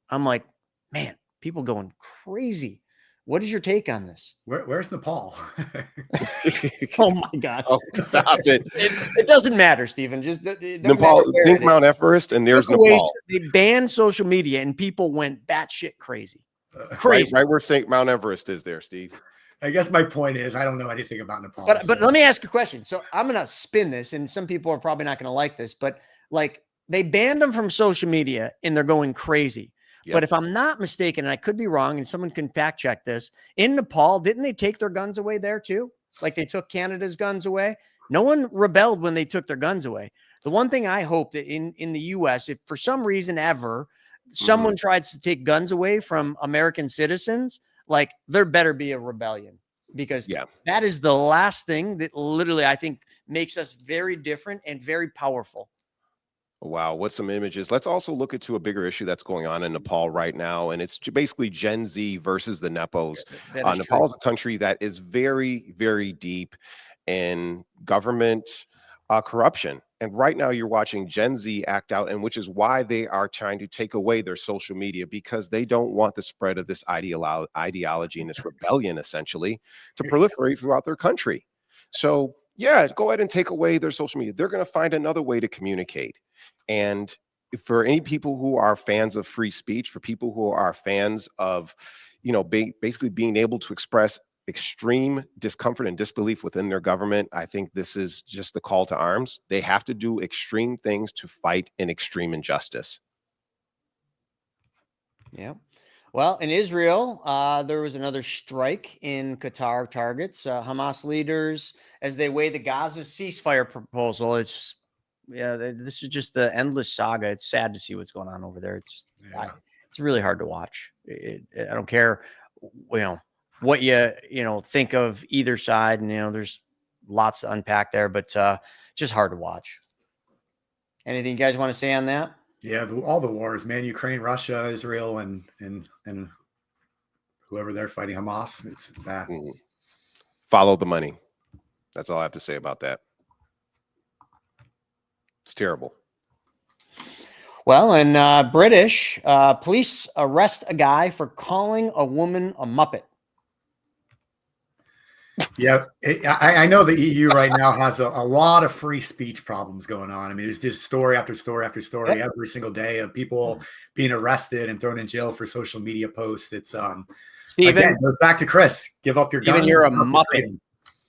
I'm like, man, people going crazy What is your take on this? Where's Nepal? Oh my God! Oh, stop it. It doesn't matter, Stephen. Just it doesn't Nepal. matter where Think it Mount is. Everest, and there's Took away- Nepal. They banned social media, and people went batshit crazy. Right, Crazy. right where St. Mount Everest is there, Steve. I guess my point is I don't know anything about Nepal. But so- let me ask a question. So I'm gonna spin this, and some people are probably not gonna like this, but like they banned them from social media, and they're going crazy. Yep. But if I'm not mistaken, and I could be wrong, and someone can fact check this, in Nepal, didn't they take their guns away there too? Like they took Canada's guns away. No one rebelled when they took their guns away. The one thing I hope that in the US, if for some reason ever someone tries to take guns away from American citizens, like there better be a rebellion, because that is the last thing that literally I think makes us very different and very powerful. Wow, what some images. Let's also look into a bigger issue that's going on in Nepal right now, and it's basically Gen Z versus the Nepos. Nepal is a country that is very, very deep in government corruption. And right now you're watching Gen Z act out, and which is why they are trying to take away their social media, because they don't want the spread of this ideology and this rebellion essentially to proliferate throughout their country. So yeah, go ahead and take away their social media. They're going to find another way to communicate. And for any people who are fans of free speech, for people who are fans of, you know, basically being able to express extreme discomfort and disbelief within their government, I think this is just the call to arms. They have to do extreme things to fight an extreme injustice. Yeah. Well, in Israel, there was another strike in Qatar targets. Hamas leaders, as they weigh the Gaza ceasefire proposal, this is just the endless saga. It's sad to see what's going on over there. It's just, it's really hard to watch. I don't care, what you think of either side, and there's lots to unpack there, but just hard to watch. Anything you guys want to say on that? Yeah, all the wars, man. Ukraine, Russia, Israel, and whoever they're fighting, Hamas. It's bad. Follow the money. That's all I have to say about that. It's terrible. Well, in British, police arrest a guy for calling a woman a Muppet. Yeah, I know the EU right now has a lot of free speech problems going on. I mean, it's just story after story after story every single day of people being arrested and thrown in jail for social media posts. It's Steven, again, goes back to Chris. Give up your guns. Steven, you're a Muppet.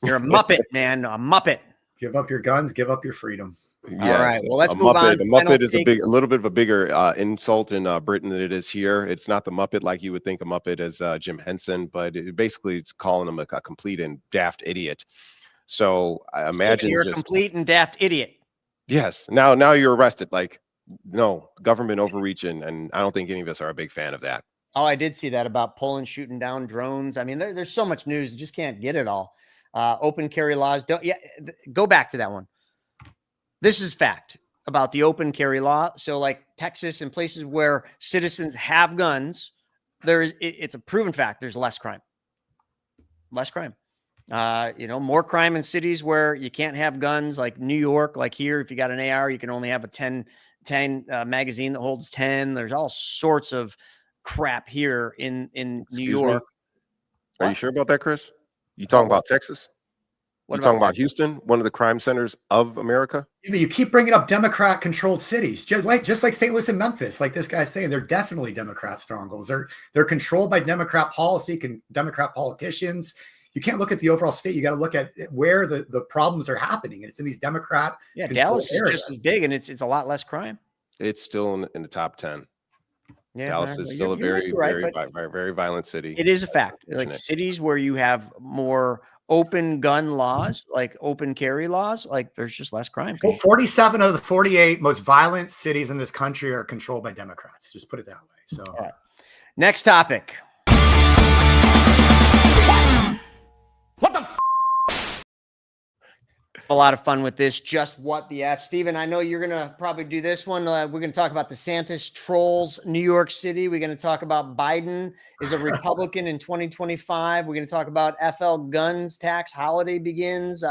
You're a Muppet, man. A Muppet. Give up your guns. Give up your freedom. Yes. All right. Well, let's move on. A Muppet is a little bit of a bigger insult in Britain than it is here. It's not the Muppet like you would think a Muppet as Jim Henson, but it's calling him a complete and daft idiot. So I imagine you're a complete and daft idiot. Yes. Now you're arrested. Like, no, government overreaching, and I don't think any of us are a big fan of that. Oh, I did see that about Poland shooting down drones. I mean, there's so much news, you just can't get it all. Open carry laws. Go back to that one. This is fact about the open carry law. So like Texas and places where citizens have guns, it's a proven fact. There's less crime. Less crime. More crime in cities where you can't have guns, like New York, like here. If you got an AR, you can only have a 10 magazine that holds 10. There's all sorts of crap here in New York. Are you sure about that, Chris? You talking about Texas? You talking about Houston, one of the crime centers of America? You keep bringing up Democrat-controlled cities, just like St. Louis and Memphis. Like this guy's saying, they're definitely Democrat strongholds. They're controlled by Democrat policy, Democrat politicians. You can't look at the overall state. You got to look at where the problems are happening, and it's in these Democrat. Yeah, Dallas is just as big, and it's a lot less crime. It's still in the top 10. Yeah, Dallas is still a very violent city. It is a fact. Like cities where you have more open gun laws, like open carry laws, like there's just less crime. 47 of the 48 most violent cities in this country are controlled by Democrats. Just put it that way. So, all right. Next topic. What the a lot of fun with this. Just what the F. Steven, I know you're going to probably do this one. We're going to talk about DeSantis trolls New York City. We're going to talk about Biden is a Republican in 2025. We're going to talk about FL guns tax holiday begins.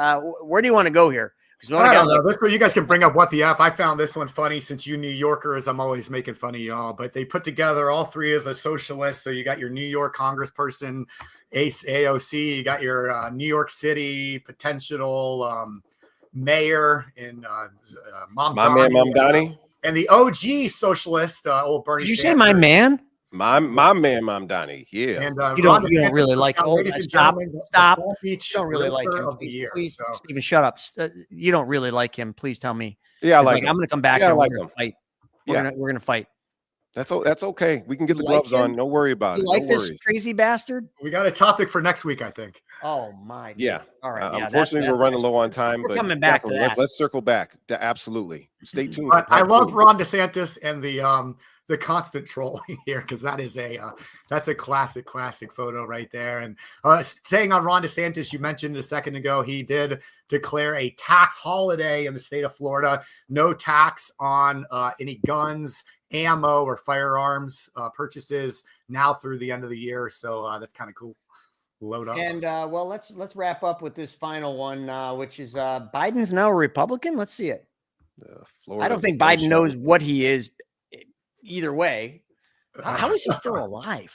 Where do you want to go here? I don't know. This way you guys can bring up What the F. I found this one funny since you New Yorkers, I'm always making fun of y'all, but they put together all three of the socialists. So you got your New York congressperson, AOC, you got your New York City potential mayor in Mamdani. And the OG socialist, old Bernie Did you Sanders. say my man? My man, Mamdani. Yeah. And You don't really like him. ladies and Stop. gentlemen, Stop. the Palm You Beach don't really like Realtor him. of the year. Please, So Stephen, shut up. You don't really like him. Please tell me. Yeah, I 'Cause, like him. I'm going to come back Yeah, I and like we're going him. to fight. Yeah. We're going to fight. That's okay. We can get the You like gloves on. him? No worry about You it. like No this worries. crazy bastard? we got a topic for next week, I think. Oh my. Yeah. All right. Yeah, Unfortunately, we're running low on time, We're but coming back to definitely, that. let's circle back. Absolutely. Stay tuned. But for I part love 2. Ron DeSantis and the constant trolling here because that is that's a classic photo right there. And saying on Ron DeSantis, you mentioned a second ago, he did declare a tax holiday in the state of Florida. No tax on any guns, ammo, or firearms purchases now through the end of the year. So that's kind of cool. Load up. And well, let's wrap up with this final one, which is Biden's now a Republican. Let's see it. I don't think Biden knows what he is either way. How is he still alive?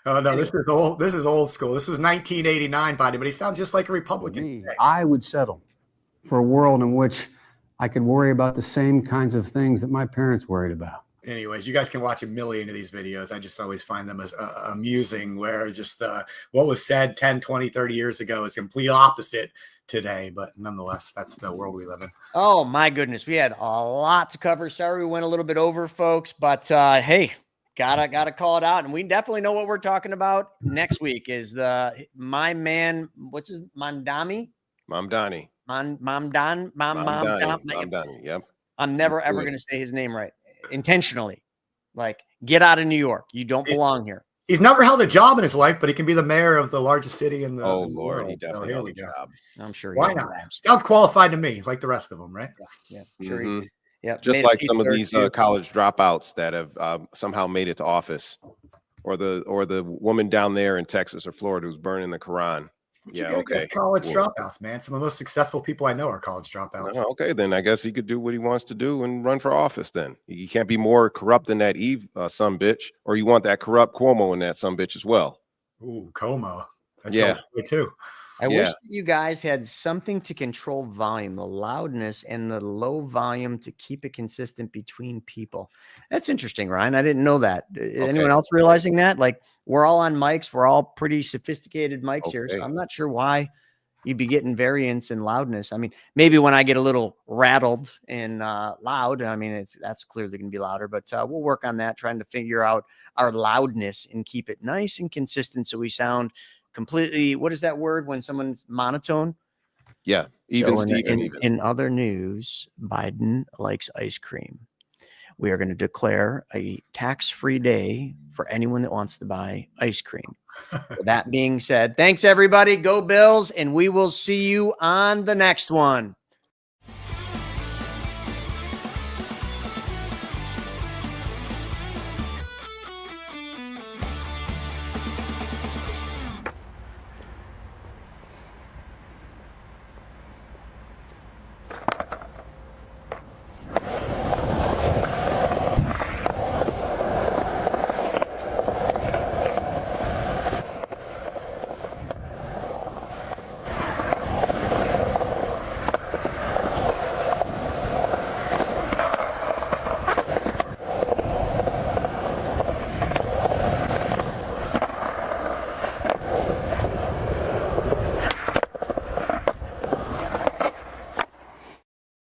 Oh no, this is old. This is old school. This is 1989 Biden, but he sounds just like a Republican. I would settle for a world in which I could worry about the same kinds of things that my parents worried about. Anyways, you guys can watch a million of these videos. I just always find them as amusing, where just what was said 10, 20, 30 years ago is complete opposite today. But nonetheless, that's the world we live in. Oh my goodness, we had a lot to cover. Sorry we went a little bit over, folks, but hey, gotta call it out. And we definitely know what we're talking about next week is my man, what's his Mamdani? Mamdani. Mamdani. Yep. I'm never ever going to say his name right intentionally. Like, get out of New York. You don't belong here. He's never held a job in his life, but he can be the mayor of the largest city in the Lord, world. he definitely held a job. I'm sure. Why not? Sounds qualified to me, like the rest of them, right? Yeah. Sure. Yeah. Just like some of these college dropouts that have somehow made it to office, or the woman down there in Texas or Florida who's burning the Quran. Yeah, okay. College dropouts, man. Some of the most successful people I know are college dropouts. Okay, then I guess he could do what he wants to do and run for office. Then he can't be more corrupt than that Eve son bitch, or you want that corrupt Cuomo in that son bitch as well. Ooh, Cuomo. That's yeah, me too. I wish that you guys had something to control volume, the loudness and the low volume to keep it consistent between people. That's interesting, Ryan. I didn't know that. Anyone else realizing that? Like, we're all on mics. We're all pretty sophisticated mics here. So I'm not sure why you'd be getting variance in loudness. I mean, maybe when I get a little rattled and loud, I mean, that's clearly going to be louder, but we'll work on that, trying to figure out our loudness and keep it nice and consistent so we sound completely, what is that word when someone's monotone? Yeah, even so Steven. In other news, Biden likes ice cream. We are going to declare a tax-free day for anyone that wants to buy ice cream. With that being said, thanks everybody. Go Bills, and we will see you on the next one.